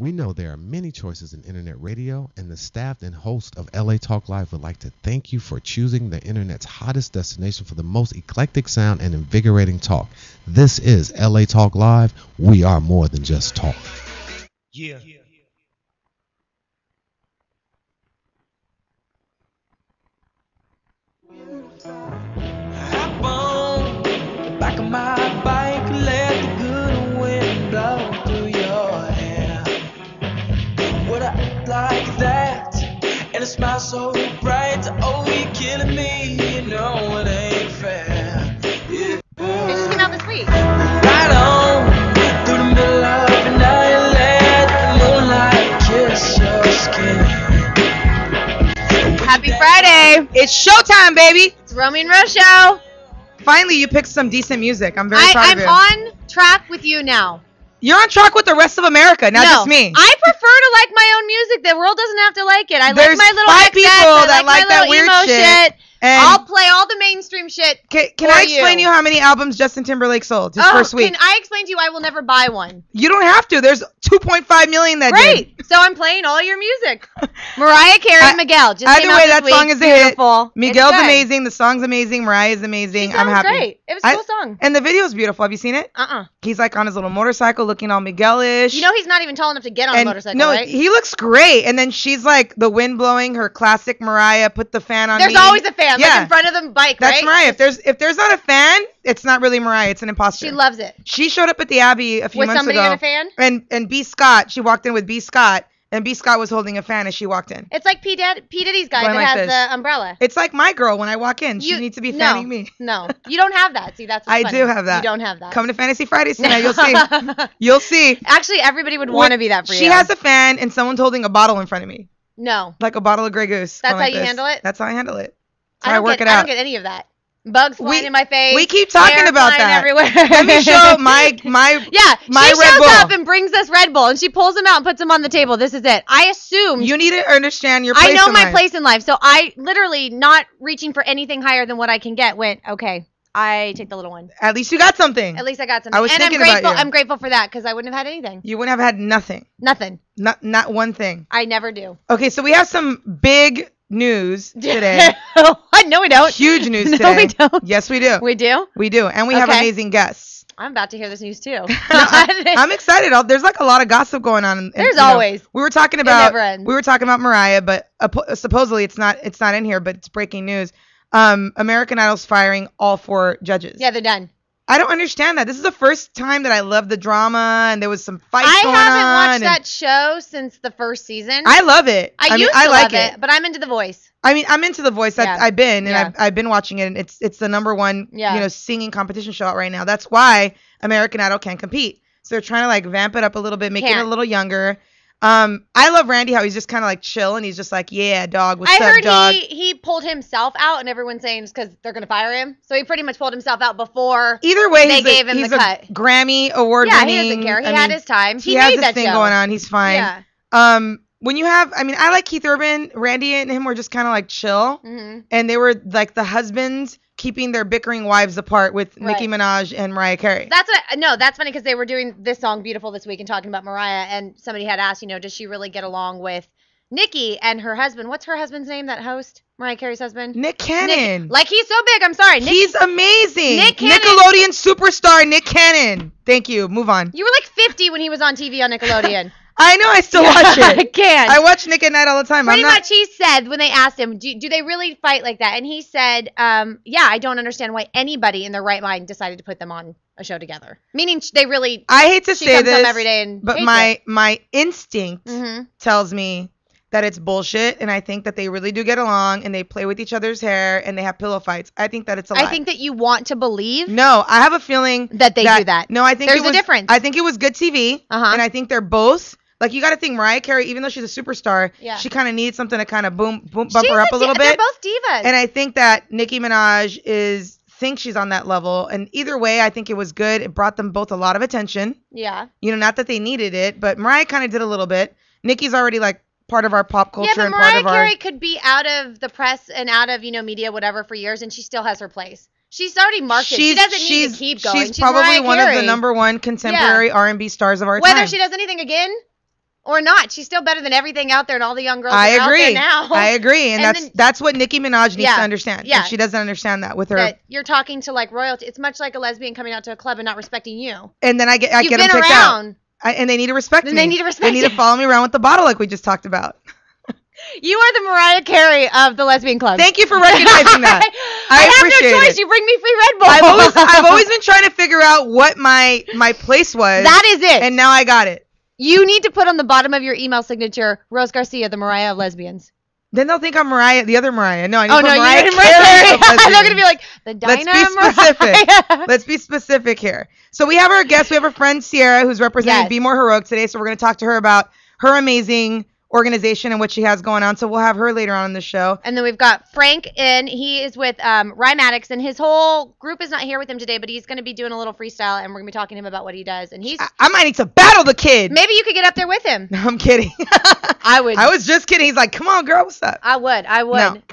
We know there are many choices in internet radio, and the staff and host of LA Talk Live would like to thank you for choosing the internet's hottest destination for the most eclectic sound and invigorating talk. This is LA Talk Live. We are more than just talk. Yeah. Hop on the back of my bike, let the good wind blow through your hair. Would I act like that? And a smile so bright, oh, you're killing me. You know it ain't fair. Yeah. It just came out this week. Right on through the middle of the night, let the moonlight kiss your skin. Happy Friday. It's showtime, baby. It's Romi and Ro Show. Finally, you picked some decent music. I'm very proud I'm of you. on track with you now. You're on track with the rest of America, not just me. I prefer to like my own music. The world doesn't have to like it. I There's like my little 5 excess. people I that like my that little weird emo shit. And I'll play all the mainstream shit. Can for I explain to you how many albums Justin Timberlake sold his first week? Can I explain to you? I will never buy one. You don't have to. There's 2.5 million that Great. did. So I'm playing all your music. Mariah Carey, Miguel. Just Either came out way, this that week. song is a Beautiful. hit. Miguel's It's good. amazing. The song's amazing. Mariah's amazing. She I'm sounds happy. great. It was a cool song. And the video's beautiful. Have you seen it? He's like on his little motorcycle looking all Miguel-ish. You know he's not even tall enough to get on a motorcycle, no, right? he looks great. And then she's like the wind blowing, her classic Mariah, put the fan on There's me. always a fan, Yeah. like in front of the bike, That's right? Mariah. If there's not a fan, it's not really Mariah. It's an imposter. She loves it. She showed up at the Abbey a few Was months somebody ago. in a fan? And B. Scott, she walked in with B. Scott, and B. Scott was holding a fan as she walked in. It's like P. Diddy's guy Going that like has this. the umbrella. It's like my girl when I walk in. She needs to be fanning me. No, you don't have that. See, that's what's I funny. do have that. You don't have that. Come to Fantasy Fridays tonight. You'll see. You'll see. Actually, everybody would want to be that for you. She has a fan, and someone's holding a bottle in front of me. No. Like a bottle of Grey Goose. That's going how like you this. handle it? That's how I handle it. That's I how I don't work get, it I out. don't get any of that. Bugs flying in my face. We keep talking hair about flying that. everywhere. Let me show my Yeah, my she Red shows Bull. up and brings us Red Bull, and she pulls them out and puts them on the table. This is it. I assumed. You need to understand your place I know in my life. place in life, so I literally, not reaching for anything higher than what I can get, went, okay, I take the little one. At least you got something. At least I got something. I was and thinking I'm grateful. about you. I'm grateful for that because I wouldn't have had anything. You wouldn't have had nothing. Nothing. Not one thing. I never do. Okay, so we have some big news today. No, we don't. Huge news today. No, we don't. Yes, we do. We do? We do. And we have Okay. amazing guests. I'm about to hear this news too. I'm excited. There's like a lot of gossip going on. And, There's you know, always. we were talking It about never ends. Mariah, but supposedly it's not in here, but it's breaking news. American Idol's firing all 4 judges. Yeah, they're done. I don't understand that. This is the first time that I love the drama, and there was some fights I going on. haven't watched that show since the first season. I love it. I used I to like love it, but I'm into The Voice. I mean, I'm into The Voice. Yeah. I've been, and Yeah. I've been watching it, and it's the number one, Yeah. singing competition show out right now. That's why American Idol can't compete. So they're trying to like vamp it up a little bit, make it a little younger. I love Randy, how he's just kind of like chill, and he's just like, yeah, dog, what's I up, heard dog? he pulled himself out, and everyone's saying it's because they're going to fire him. So he pretty much pulled himself out before Either way, they gave him he's the a cut. Grammy award Yeah, winning. he doesn't care. He had his time. He has made this that thing show. going on. He's fine. Yeah. When you have, I like Keith Urban, Randy and him were just kind of like chill, Mhm. and they were like the husbands keeping their bickering wives apart with Nicki Minaj and Mariah Carey. That's funny because they were doing this song Beautiful this week and talking about Mariah, and somebody had asked, does she really get along with Nicki and her husband? What's her husband's name, that host? Mariah Carey's husband? Nick Cannon. Like, he's so big. I'm sorry. He's amazing. Nick Cannon. Nickelodeon superstar Nick Cannon. Thank you. Move on. You were like 50 when he was on TV on Nickelodeon. I know. I still watch it. I can't. I watch Nick at Night all the time. Pretty much he said when they asked him, do they really fight like that? And he said, yeah, I don't understand why anybody in their right mind decided to put them on a show together. Meaning they really. I hate to she say comes home this, every day and but hates my instinct Mhm. tells me that it's bullshit, and I think that they really do get along, and they play with each other's hair, and they have pillow fights. I think that it's a lie. I think that you want to believe. No, I have a feeling that they do that. No, I think There's it was, a difference. I think it was good TV, and I think they're both. Like, you got to think Mariah Carey, even though she's a superstar, Yeah. she kind of needs something to kind of bump her up a little bit. They're both divas. And I think that Nicki Minaj thinks she's on that level. And either way, I think it was good. It brought them both a lot of attention. Yeah. Not that they needed it, but Mariah kind of did a little bit. Nicki's already like part of our pop culture Yeah, but and part Mariah of our. Carey could be out of the press and out of media, whatever, for years, and she still has her place. She's already marked it. She doesn't need to keep going. She's probably Mariah one of Carey. the number one contemporary R&B stars of our time. Whether she does anything again, Or not. She's still better than everything out there and all the young girls I that are agree. out there now. I agree. And that's what Nicki Minaj needs Yeah, to understand. yeah. And she doesn't understand that with her. That you're talking to like royalty. It's much like a lesbian coming out to a club and not respecting you. And then I get them You've kicked been around. out. And they need to respect me. They need to respect They need to follow me around with the bottle like we just talked about. You are the Mariah Carey of the lesbian club. Thank you for recognizing that. I appreciate have no choice. it. You bring me free Red Bull. I've always been trying to figure out what my place was. That is it. And now I got it. You need to put on the bottom of your email signature, Rose Garcia, the Mariah of lesbians. Then they'll think I'm Mariah, the other Mariah. No, I need Oh, to no, put Mariah you're Carey of They're lesbians. going to be like, the Dinah Let's be specific. Mariah. Let's be specific here. So we have our guest. We have our friend Sierra, who's representing Yes. Be More Heroic today. So we're going to talk to her about her amazing organization and what she has going on. So we'll have her later on in the show. And then we've got Frank in. He is with Rhyme Addicts, and his whole group is not here with him today, but he's going to be doing a little freestyle, and we're going to be talking to him about what he does. And he's I might need to battle the kid. maybe you could get up there with him. No, I'm kidding. I would. I was just kidding. He's like, come on, girl. What's up? I would.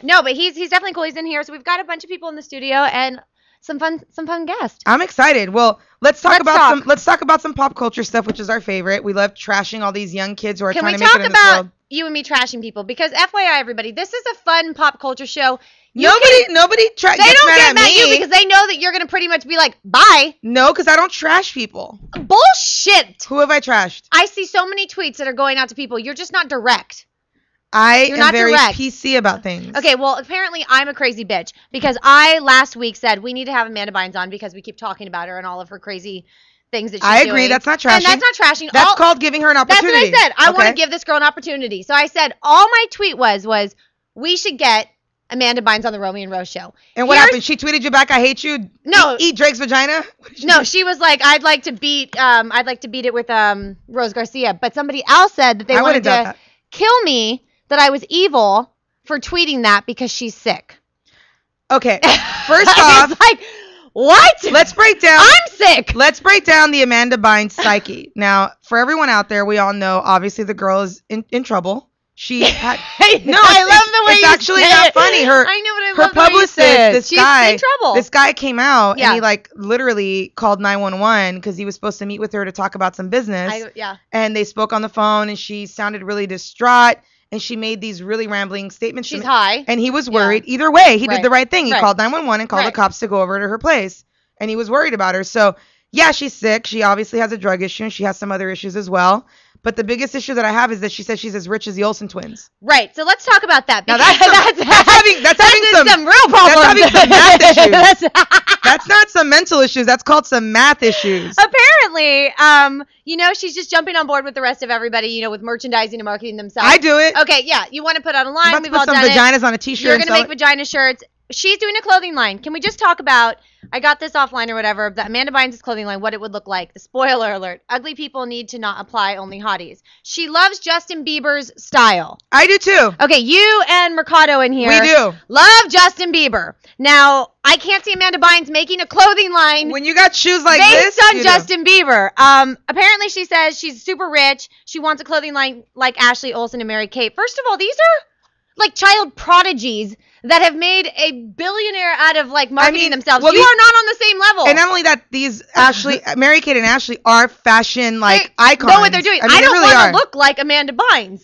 No, but he's definitely cool. He's in here, so we've got a bunch of people in the studio and some fun guests. I'm excited. Well, let's talk Let's about some pop culture stuff, which is our favorite. We love trashing all these young kids who are Can trying we to make talk it in this about world. you and me trashing people? Because FYI, everybody, this is a fun pop culture show. Nobody gets They mad don't get mad at at you me. because they know that you're going to pretty much be like, bye. No, because I don't trash people. Bullshit. Who have I trashed? I see so many tweets that are going out to people. You're just not direct. You're not very direct. PC about things. Okay, well, apparently I'm a crazy bitch because I last week said we need to have Amanda Bynes on because we keep talking about her and all of her crazy things that she's I agree. doing. That's not trashing. And that's not trashing. That's called giving her an That's opportunity. what I said. I want Okay. to give this girl an opportunity. So I said all my tweet was we should get Amanda Bynes on the Romi and Rose show. And what happened? She tweeted you back, I hate you? No. Eat Drake's vagina? What did No, do? she was like, I'd like to beat it with Rose Garcia. But somebody else said that they I wanted wouldn't doubt to that. kill me, that I was evil for tweeting that because she's sick. Okay. First I off, was like, what? let's break down. I'm sick. Let's break down the Amanda Bynes psyche. Now, for everyone out there, we all know, obviously, the girl is in trouble. She had... No, I love the way it's you actually say not it. funny. I know, but I love the way you publicist, say it. this She's guy, in trouble. This guy came out Yeah. and he like literally called 911 because he was supposed to meet with her to talk about some business. Yeah. And they spoke on the phone and she sounded really distraught and she made these really rambling statements. She's to me. high. And he was worried. Either way, he Right. did the right thing. He Right. called 911 and called the Right. cops to go over to her place. And he was worried about her. So, yeah, she's sick. She obviously has a drug issue and she has some other issues as well. But the biggest issue that I have is that she says she's as rich as the Olsen twins. Right. So let's talk about that. Now because that's having some real problems. That's having some math issues. That's- That's not some mental issues. That's called some math issues. Apparently, she's just jumping on board with the rest of everybody, with merchandising and marketing themselves. I do it. Okay, yeah. You want to put on a I'm line. about to We've put all some done vaginas it. on a t-shirt. You're and going to sell make it. vagina shirts. She's doing a clothing line. Can we just talk about, I got this offline or whatever, the Amanda Bynes' clothing line, what it would look like. The spoiler alert. Ugly people need to not apply, only hotties. She loves Justin Bieber's style. I do too. Okay, you and Mercado in here. We do. Love Justin Bieber. Now, I can't see Amanda Bynes making a clothing line When you got shoes like based this, on you do. Justin Bieber. Apparently she says she's super rich. She wants a clothing line like Ashley Olsen and Mary Kate. First of all, these are like child prodigies that have made a billionaire out of like marketing themselves. well, You are not on the same level. And not only that, these Mary Kate and Ashley are fashion They icons. know what they're doing. I they don't really want are. to look like Amanda Bynes.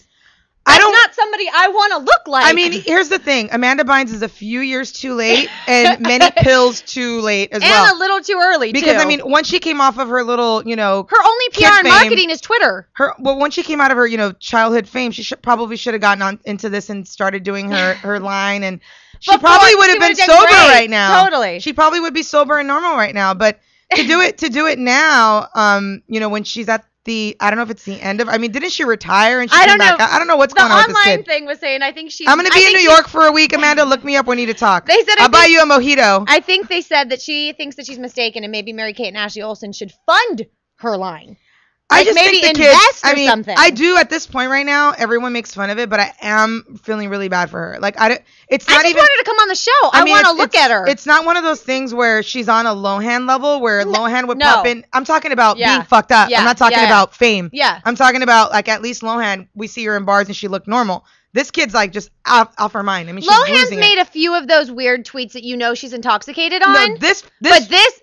I That's don't- not somebody I want to look like. I mean, here's the thing. Amanda Bynes is a few years too late and many pills too late as and well. a little too early Because, too. once she came off of her little, her only PR kid and fame- marketing is Twitter. once she came out of her, childhood fame, she probably should have gotten on into this and started doing her line. And she Before, probably would have she been would've done sober great. right now. Totally. She probably would be sober and normal right now. But to do it now, when she's at I don't know if it's the end of, didn't she retire and she I came don't know. back? I don't know what's The going on with this online kid. thing was saying, I think she's. I'm going to be in New York for a week, Amanda. Look me up. We need to talk. They said I'll buy you a mojito. I think they said that she thinks that she's mistaken, and maybe Mary Kate and Ashley Olsen should fund her line. I Like, just maybe think the invest kids, or something. I do at this point right now. Everyone makes fun of it, but I am feeling really bad for her. Like it's I not just even. want her to come on the show. I want to look at her. It's not one of those things where she's on a Lohan level where Lohan would no. pop in. I'm talking about Yeah. being fucked up. Yeah. I'm not talking Yeah. about fame. Yeah. I'm talking about like at least Lohan. We see her in bars and she looked normal. This kid's like just off her mind. She's Lohan's losing made it. a few of those weird tweets that she's intoxicated on. No, this. but this.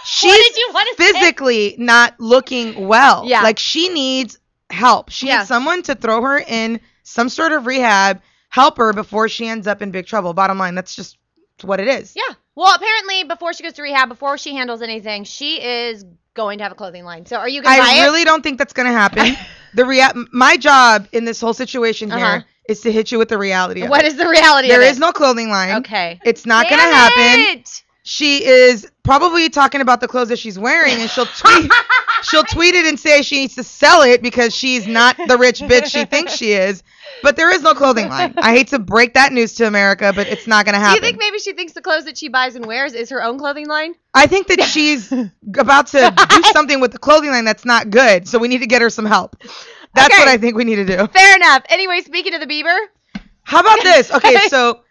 She's what did you want to say? physically not looking well. Yeah. Like she needs help. She needs someone to throw her in some sort of rehab, help her before she ends up in big trouble. Bottom line, that's just what it is. Yeah. Well, apparently, before she goes to rehab, before she handles anything, she is going to have a clothing line. So are you going to buy it? I really don't think that's going to happen. My job in this whole situation here is to hit you with the reality of it. What is the reality of it? There is no clothing line. Okay. It's not going to happen. She is probably talking about the clothes that she's wearing, and she'll tweet it and say she needs to sell it because she's not the rich bitch she thinks she is. But there is no clothing line. I hate to break that news to America, but it's not going to happen. Do you think maybe she thinks the clothes that she buys and wears is her own clothing line? I think that she's about to do something with the clothing line that's not good, so we need to get her some help. That's what I think we need to do. Fair enough. Anyway, speaking of the Bieber. How about this? Okay, so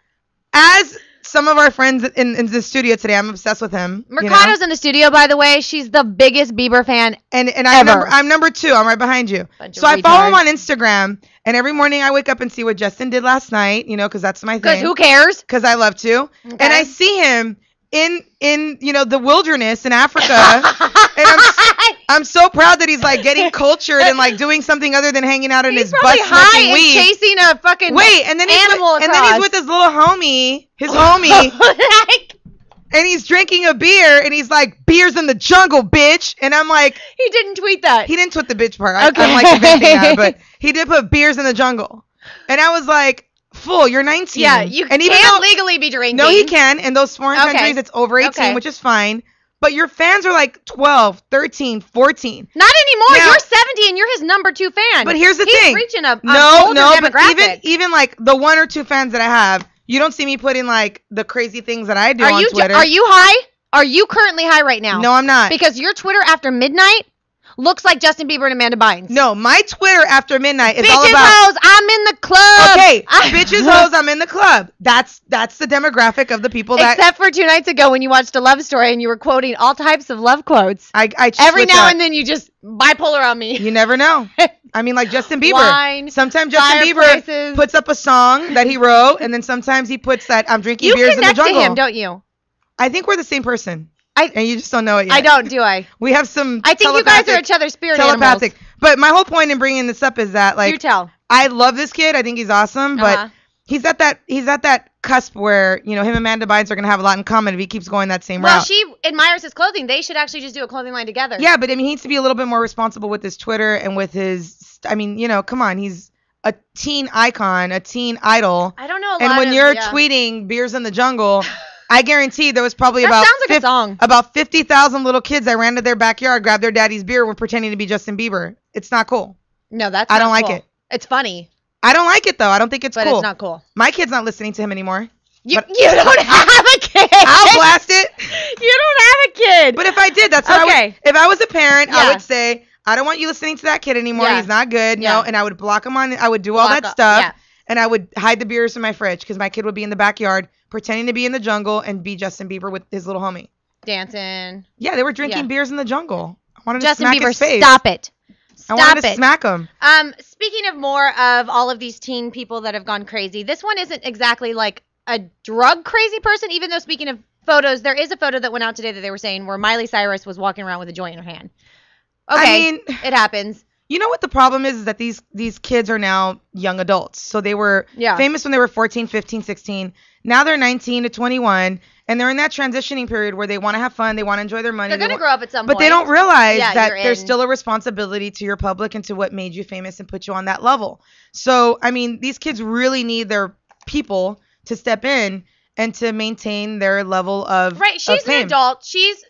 as some of our friends in the studio today, I'm obsessed with him. Mercado's in the studio, by the way. She's the biggest Bieber fan and ever. I'm number 2. I'm right behind you. So I follow him on Instagram, and every morning I wake up and see what Justin did last night, because that's my thing. Because who cares? Because I love to. Okay. And I see him in the wilderness in Africa, and I'm so proud that he's like getting cultured and like doing something other than hanging out in his butt smoking high weed. And chasing a fucking and then he's with his little homie, and he's drinking a beer, and he's like, "Beer's in the jungle, bitch." And I'm like, he didn't tweet that. He didn't tweet the bitch part. I'm like inventing that, but he did put "beers in the jungle," and I was like, "Fool, you're 19." Yeah, you can't legally be drinking. No, he can. In those foreign countries, it's over 18, which is fine. But your fans are like 12, 13, 14. Not anymore. Now, you're 70 and you're his number 2 fan. But here's the thing. He's reaching a older demographic. But even like the 1 or 2 fans that I have, you don't see me putting like the crazy things that I do on Twitter. Are you high? Are you currently high right now? No, I'm not. Because your Twitter after midnight looks like Justin Bieber and Amanda Bynes. No, my Twitter after midnight is bitches, all about hoes, I'm in the club. Okay, bitches, hoes, I'm in the club. That's the demographic of the people that. Except for 2 nights ago when you watched A Love Story and you were quoting all types of love quotes. I every now and then you just bipolar on me. You never know. I mean, like Justin Bieber. Wine, sometimes Justin Bieber puts up a song that he wrote, and then sometimes he puts that I'm drinking beers in the jungle. You connect to him, don't you? I think we're the same person. And you just don't know it yet. I don't, do I? We have some I think you guys are each other's spirit animals. But my whole point in bringing this up is that, like, you tell. I love this kid. I think he's awesome. But he's at that cusp where, him and Amanda Bynes are going to have a lot in common if he keeps going that same route. Well, she admires his clothing. They should actually just do a clothing line together. Yeah, but I mean, he needs to be a little bit more responsible with his Twitter and with his, come on. He's a teen icon, a teen idol. I don't know a lot And when you're tweeting beers in the jungle... I guarantee there was probably about 50,000 little kids that ran to their backyard, grabbed their daddy's beer, were pretending to be Justin Bieber. It's not cool. No, that's I don't not like cool. it. It's funny. I don't like it though. I don't think it's cool. But it's not cool. My kid's not listening to him anymore. You don't have a kid. I'll blast it. You don't have a kid. But if I did, that's what I would. If I was a parent, I would say, I don't want you listening to that kid anymore. He's not good. No, and I would block him on. I would do all that stuff. Yeah. And I would hide the beers in my fridge because my kid would be in the backyard pretending to be in the jungle and be Justin Bieber with his little homie. Dancing. Yeah, they were drinking beers in the jungle. I wanted Justin to smack Bieber, his face. stop it. I wanted to smack him. Speaking of more of all of these teen people that have gone crazy, this one isn't exactly like a drug crazy person, even though speaking of photos, there is a photo that went out today that they were saying where Miley Cyrus was walking around with a joint in her hand. Okay, it happens. You know what the problem is that these kids are now young adults. So they were famous when they were 14, 15, 16. Now they're 19 to 21, and they're in that transitioning period where they want to have fun, they want to enjoy their money. They're going to grow up at some point. But they don't realize that there's still a responsibility to your public and to what made you famous and put you on that level. So, I mean, these kids really need their people to step in and to maintain their level of Right, she's fame. an adult. She's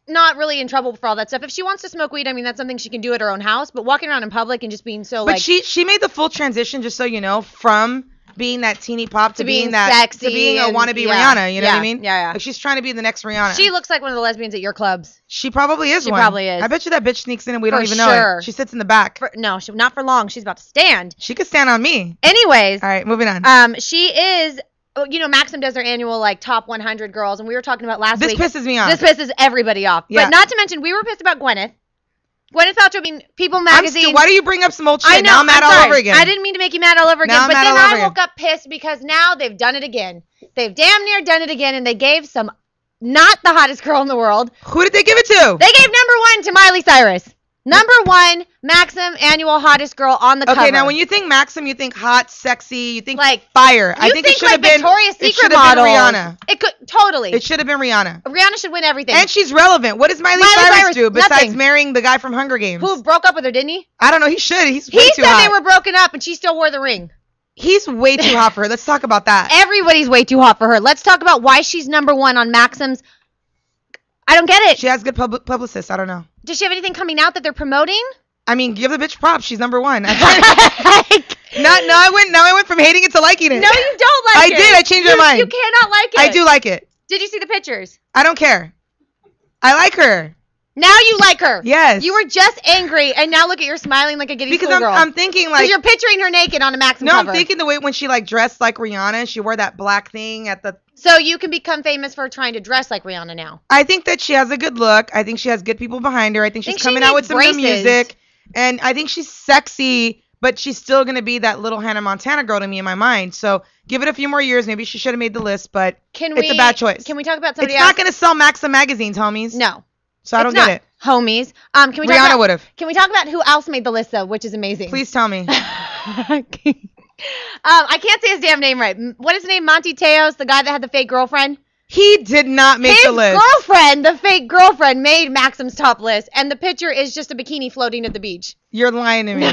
not really in trouble for all that stuff. If she wants to smoke weed, I mean, that's something she can do at her own house. But walking around in public and just being so But she made the full transition, just so you know, from being that teeny pop to being that sexy, to being a wannabe Rihanna. You know what I mean? Yeah. Like she's trying to be the next Rihanna. She looks like one of the lesbians at your clubs. She probably is one. She probably is. I bet you that bitch sneaks in and we don't even know it. She sits in the back. No, not for long. She's about to stand. She could stand on me. Anyways. All right, moving on. She is. You know, Maxim does their annual, like, top 100 girls, and we were talking about last week. This pisses me off. This pisses everybody off. Yeah. But not to mention, we were pissed about Gwyneth. Gwyneth Paltrow, I mean, People Magazine. Why do you bring up some old shit? I know, now I'm mad all over again. I didn't mean to make you mad all over again. But then I woke up pissed because now they've done it again. They've damn near done it again, and they gave some not the hottest girl in the world. Who did they give it to? They gave number 1 to Miley Cyrus. Number 1, Maxim, annual hottest girl on the cover. Okay, now when you think Maxim, you think hot, sexy, you think like fire. I think it should have been Victoria's it Secret should have been model. Rihanna. It could totally. It should have been Rihanna. Rihanna should win everything. And she's relevant. What does Miley Cyrus do besides nothing. marrying the guy from Hunger Games? Who broke up with her, didn't he? I don't know. He should. He's way He too said hot. they were broken up, and she still wore the ring. He's way too hot for her. Let's talk about that. Everybody's way too hot for her. Let's talk about why she's number one on Maxim's. I don't get it. She has good publicists. I don't know. Does she have anything coming out that they're promoting? I mean, give the bitch props. She's number one. Like, I went from hating it to liking it. no, you don't like it. I did. I changed my mind. You cannot like it. I do like it. Did you see the pictures? I don't care. I like her. Now you like her. Yes. You were just angry, and now look at you're smiling like a giddy Because schoolgirl. I'm thinking Because like you're picturing her naked on a Maxim no, cover. I'm thinking the way when she like dressed like Rihanna, she wore that black thing at the. So you can become famous for trying to dress like Rihanna now. I think that she has a good look. I think she has good people behind her. I think she's she coming out with needs some new braces. music, and I think she's sexy, but she's still gonna be that little Hannah Montana girl to me in my mind. So give it a few more years. Maybe she should have made the list, but it's a bad choice. Can we talk about somebody It's else? not gonna sell Maxim magazines, homies. No. So I don't it's not. get it. Homies. Can we talk Rihanna about, would've. Can we talk about who else made the list though, which is amazing? Please tell me. I can't say his damn name right. What is his name? Monty Teos, the guy that had the fake girlfriend. He did not make the list. His girlfriend, the fake girlfriend, made Maxim's top list, and the picture is just a bikini floating at the beach. You're lying to me.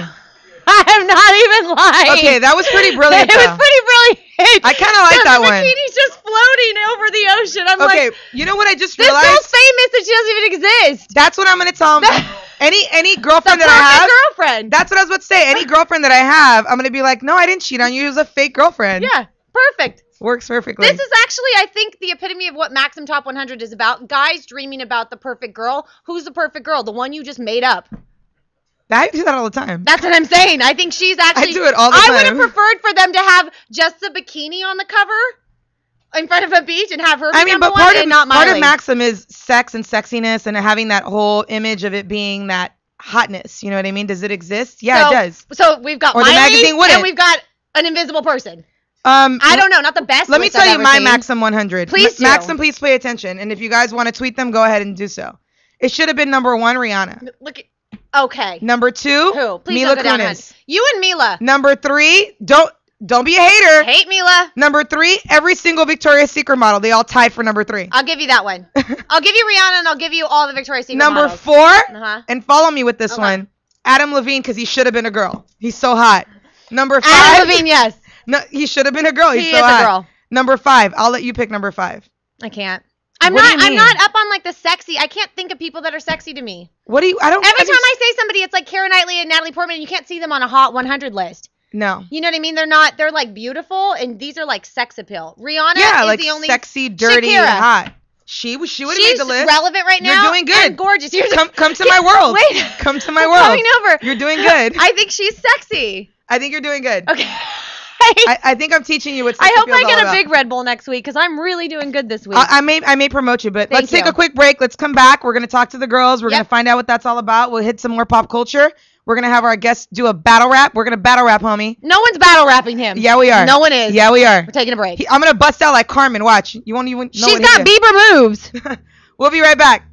I'm not even lying. Okay, that was pretty brilliant. It was though. pretty brilliant. I kind of like that the one. bikini's just floating over the ocean. I'm Okay, like, you know what I just this realized? girl's famous and she doesn't even exist. That's what I'm gonna tell him. Any The girlfriend that I have. perfect girlfriend. That's what I was about to say. Any girlfriend that I have, I'm gonna be like, no, I didn't cheat on you. It was a fake girlfriend. Yeah, perfect. Works perfectly. This is actually, I think, the epitome of what Maxim Top 100 is about. Guys dreaming about the perfect girl. Who's the perfect girl? The one you just made up. I do that all the time. That's what I'm saying. I think she's actually. I do it all the I time. would have preferred for them to have just the bikini on the cover in front of a beach and have her be I mean, number but one and not part Miley. of Maxim is sex and sexiness and having that whole image of it being that hotness. You know what I mean? Does it exist? Yeah, it does. So we've got Or the Miley magazine wouldn't. and we've got an invisible person. I don't know, not the best. Let me list tell I've you ever my seen. Maxim 100. Please do. Maxim, please pay attention. And if you guys want to tweet them, go ahead and do so. It should have been number 1, Rihanna. Look at. Okay. Number 2, Who? Please Mila don't go down Kunis. ahead. You and Mila. Number 3, don't be a hater. Hate Mila. Number 3, every single Victoria's Secret model. They all tied for number 3. I'll give you that one. I'll give you Rihanna and I'll give you all the Victoria's Secret Number models. 4, Uh-huh. and follow me with this Okay. one, Adam Levine, because he should have been a girl. He's so hot. Number 5. Adam Levine, yes. No, he should have been a girl. He's He so is a hot. girl. Number 5. I'll let you pick number 5. I can't. I'm What do not. you I'm mean? not up on like the sexy. I can't think of people that are sexy to me. What do you? I don't. Every time I say somebody, it's like Keira Knightley and Natalie Portman, and you can't see them on a Hot 100 list. No. You know what I mean? They're not. They're like beautiful, and these are like sex appeal. Rihanna Yeah, is like the only sexy, dirty, Shakira. hot. She would have made She's the list. relevant right now. You're doing good. And gorgeous. You're Come to my world. Wait. Come to my I'm world. coming over. You're doing good. I think she's sexy. I think you're doing good. Okay. I think I'm teaching you what I sexy hope feels I all get a about. big Red Bull next week because I'm really doing good this week. I may promote you, but Thank let's take you. a quick break. Let's come back. We're gonna talk to the girls. We're gonna Yep. find out what that's all about. We'll hit some more pop culture. We're gonna have our guests do a battle rap. We're gonna battle rap, homie. No one's battle rapping him. Yeah, we are. No one is. Yeah, we are. We're taking a break. I'm gonna bust out like Carmen. Watch. You won't even know. She's what got he did. Bieber moves. We'll be right back.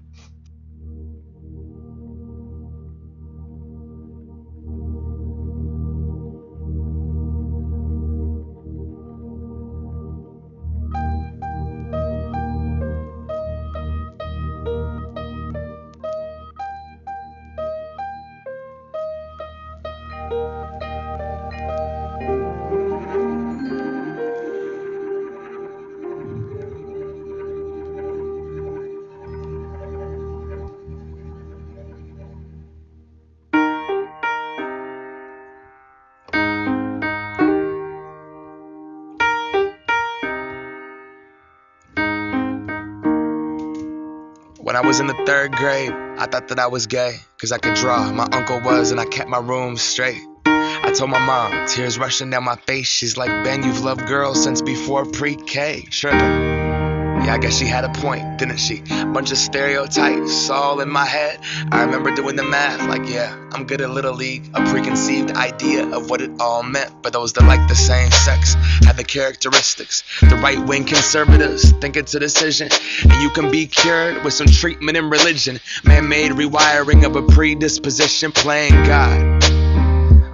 When I was in the 3rd grade, I thought that I was gay, cause I could draw. My uncle was, and I kept my room straight. I told my mom, tears rushing down my face. She's like, Ben, you've loved girls since before pre-K. Trippin'. Yeah, I guess she had a point, didn't she? Bunch of stereotypes all in my head. I remember doing the math, like, yeah, I'm good at Little League. A preconceived idea of what it all meant. But those that like the same sex have the characteristics. The right-wing conservatives think it's a decision, and you can be cured with some treatment in religion. Man-made rewiring of a predisposition, playing God.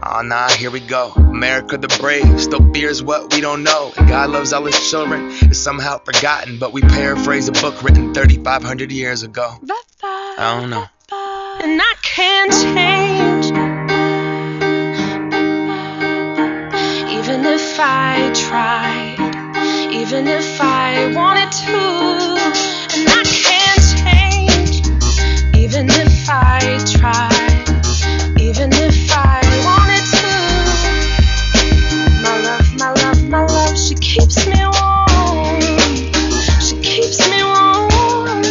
Oh nah, here we go. America the brave still fears what we don't know. And God loves all his children is somehow forgotten, but we paraphrase a book written 3,500 years ago. I don't know. And I can't change, even if I tried, even if I wanted to. And I can't change, even if I tried, even if I wanted to. My love, she keeps me warm. She keeps me warm.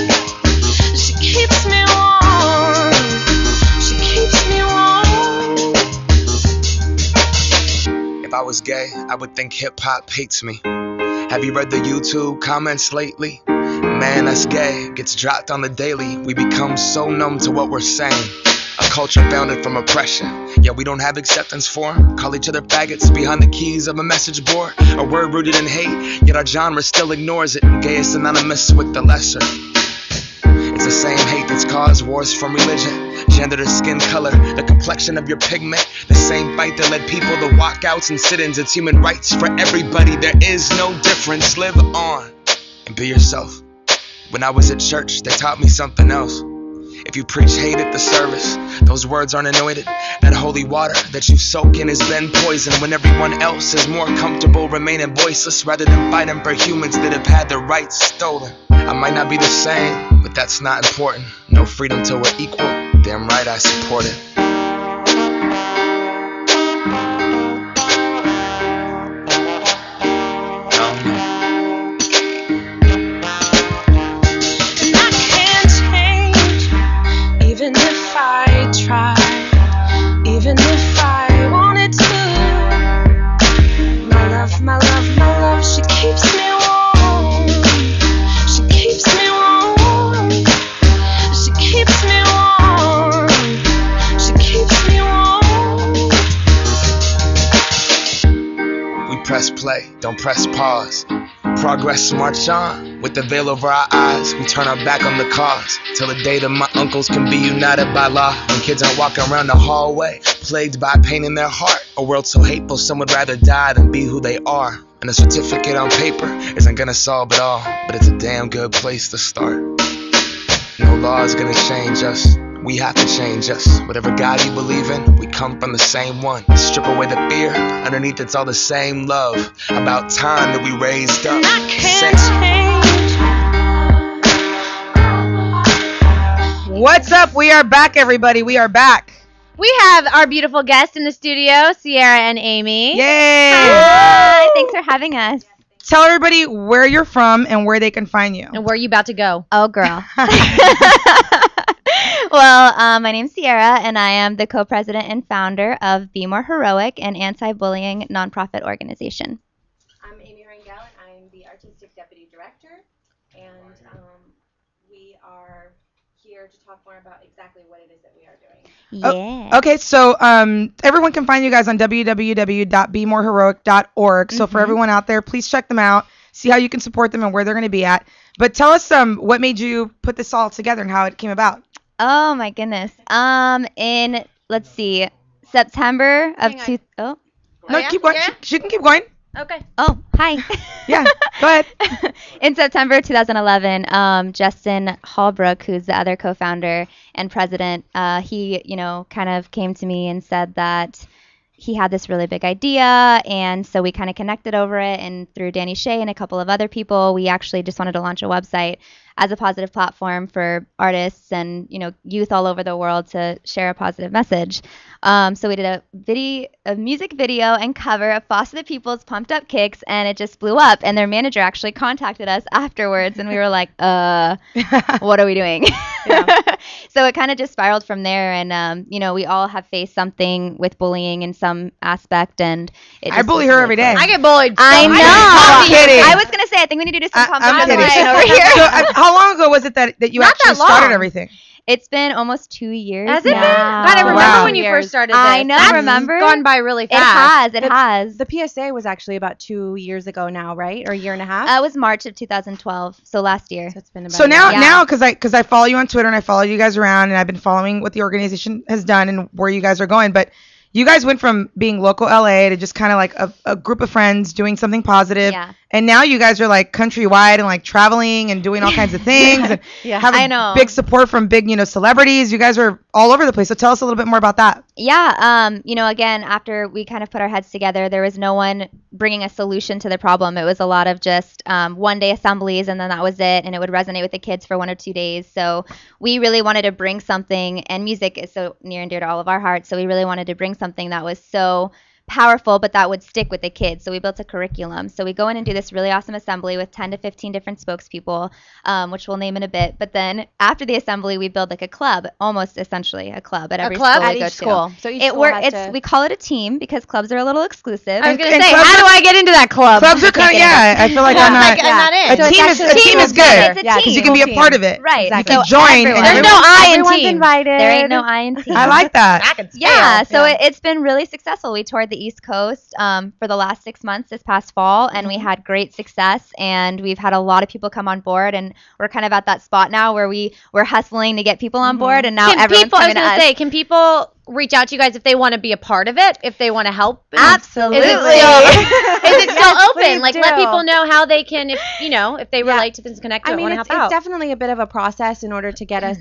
She keeps me warm. She keeps me warm. If I was gay, I would think hip-hop hates me. Have you read the YouTube comments lately? Man, that's gay gets dropped on the daily. We become so numb to what we're saying. A culture founded from oppression. Yeah, we don't have acceptance for 'em. Call each other faggots behind the keys of a message board. A word rooted in hate, yet our genre still ignores it. Gay is synonymous with the lesser. It's the same hate that's caused wars from religion, gender to skin color, the complexion of your pigment. The same fight that led people to walkouts and sit-ins. It's human rights for everybody. There is no difference. Live on and be yourself. When I was at church, they taught me something else. If you preach hate at the service, those words aren't anointed. That holy water that you soak in has been poisoned when everyone else is more comfortable remaining voiceless rather than fighting for humans that have had their rights stolen. I might not be the same, but that's not important. No freedom till we're equal. Damn right I support it. Even if I tried, even if I wanted to. My love, she keeps me warm. She keeps me warm. She keeps me warm. She keeps me warm. We press play, don't press pause. Progress march on. With the veil over our eyes, we turn our back on the cause. Till the day that my uncles can be united by law. When kids aren't walking around the hallway, plagued by pain in their heart. A world so hateful, some would rather die than be who they are. And a certificate on paper isn't gonna solve it all, but it's a damn good place to start. No law is gonna change us. We have to change us. Whatever God you believe in, we come from the same one. Strip away the fear, underneath it's all the same love. About time that we raised up. I can't change. What's up? We are back, everybody. We are back. We have our beautiful guests in the studio, Sierra and Amy. Yay! Hi, thanks for having us. Tell everybody where you're from and where they can find you. And where are you about to go? Oh, girl. Well, my name's Sierra, and I am the co-president and founder of Be More Heroic, an anti-bullying nonprofit organization. I'm Amy Rangel, and I'm the artistic deputy director, and we are here to talk more about exactly what it is that we are doing. Yeah. Oh, okay, so everyone can find you guys on www.bemoreheroic.org. So for everyone out there, please check them out, see how you can support them and where they're going to be at. But tell us what made you put this all together and how it came about. Oh, my goodness. In, let's see, September of Hang on. No, yeah? keep going. Yeah? She can keep going. Okay. Oh, hi. Yeah, go ahead. In September 2011, Justin Hallbrook, who's the other co-founder and president, he, kind of came to me and said that he had this really big idea, and so we kind of connected over it, and through Danny Shea and a couple of other people, we actually just wanted to launch a website as a positive platform for artists and, youth all over the world to share a positive message. So we did a music video and cover of Foster the People's Pumped Up Kicks, and it just blew up. And their manager actually contacted us afterwards, and we were like, what are we doing? So it kind of just spiraled from there. And, we all have faced something with bullying in some aspect. And I bully her every day. I get bullied. I know. I'm kidding. I was going to say, PSA. I think we need to do some pump I'm up the kidding. line over here. So, how long ago was it that you Not actually that long. started everything? It's been almost 2 years. Has it been? now. God, I remember Wow. when you first started this. I know, That's remember? gone by really It fast. has. The PSA was actually about 2 years ago now, right? Or a year and a half? It was March of 2012, so last year. So it's been about So a year. now, because I follow you on Twitter and I follow you guys around, and I've been following what the organization has done and where you guys are going. But you guys went from being local LA to just kind of like a group of friends doing something positive. Yeah. And now you guys are like countrywide and like traveling and doing all kinds of things and have I know. big support from big, celebrities. You guys are all over the place. So tell us a little bit more about that. Yeah, again, after we kind of put our heads together, there was no one bringing a solution to the problem. It was a lot of just one-day assemblies, and then that was it, and it would resonate with the kids for 1 or 2 days. So we really wanted to bring something, and music is so near and dear to all of our hearts, so we really wanted to bring something that was so powerful, but that would stick with the kids. So we built a curriculum. So we go in and do this really awesome assembly with 10 to 15 different spokespeople, which we'll name in a bit. But then after the assembly, we build like a club, almost essentially a club at every club? school At we go each to. school. So each It school work. has It's to- we call it a team because clubs are a little exclusive. I was gonna And say, clubs how are- do I get into that club? Clubs are kind of, I feel like I'm not. I'm not in. A So it's team is actually- a team is It's good a Yeah, team. because you can be a part of it. Right. Exactly. You can So join. everyone- There's and no I in Everyone's team. invited. There ain't no I in team. I like that. I can scale. Yeah, so it's been really successful. We toured the East Coast for the last 6 months this past fall, and we had great success, and we've had a lot of people come on board, and we're kind of at that spot now where we're hustling to get people on board, and now Can everyone's people, I was coming to gonna us. say, can people reach out to you guys if they want to be a part of it, if they want to help? Absolutely. Is it still Yes, open? please Like, let do. people know how they can, if they relate to this, connect to I it, mean, want to it's help out. definitely a bit of a process in order to get us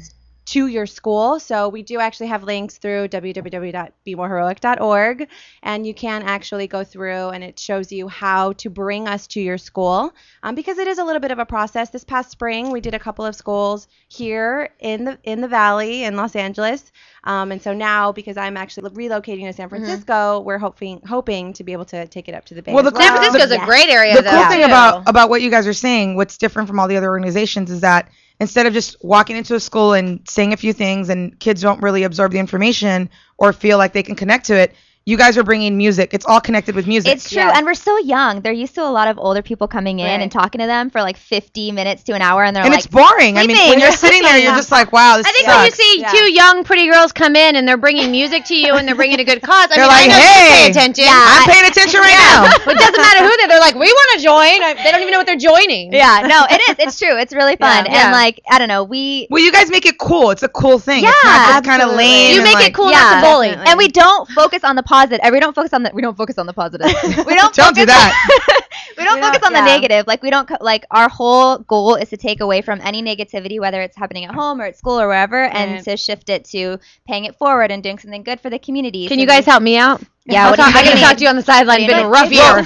to your school. So we do actually have links through www.bemoreheroic.org, and you can actually go through and it shows you how to bring us to your school, because it is a little bit of a process. This past spring, we did a couple of schools here in the Valley in Los Angeles. And so now, because I'm actually relocating to San Francisco, we're hoping to be able to take it up to the Bay. Well, as the San well. Francisco's a great area, The though. cool thing too. about what you guys are saying, what's different from all the other organizations, is that instead of just walking into a school and saying a few things and kids don't really absorb the information or feel like they can connect to it, you guys are bringing music. It's all connected with music. It's true, and we're so young. They're used to a lot of older people coming in and talking to them for like 50 minutes to an hour, and they're and like, it's boring. I mean, when you're sitting there, you're just like, wow, this I think sucks. when you see two young, pretty girls come in and they're bringing music to you and they're bringing a good cause, I They're mean, like, I know hey, you pay attention. I'm paying attention right now. It doesn't matter who they're like, we want to join. They don't even know what they're joining. yeah, no, it is. It's true. It's really fun, Yeah. and like I don't know, we Well, you guys make it cool. It's a cool thing. it's Yeah, not just kind of absolutely. lame. You and make like, it cool Yeah, not to bully. definitely. and we don't focus on the positive. We don't focus on the positive. We don't. Don't do focus that. we don't focus on the negative. Like we don't like our whole goal is to take away from any negativity, whether it's happening at home or at school or wherever, and to shift it to paying it forward and doing something good for the community. Can you guys help me out? Yeah, I can talk to you on the sideline. It's been a rough year.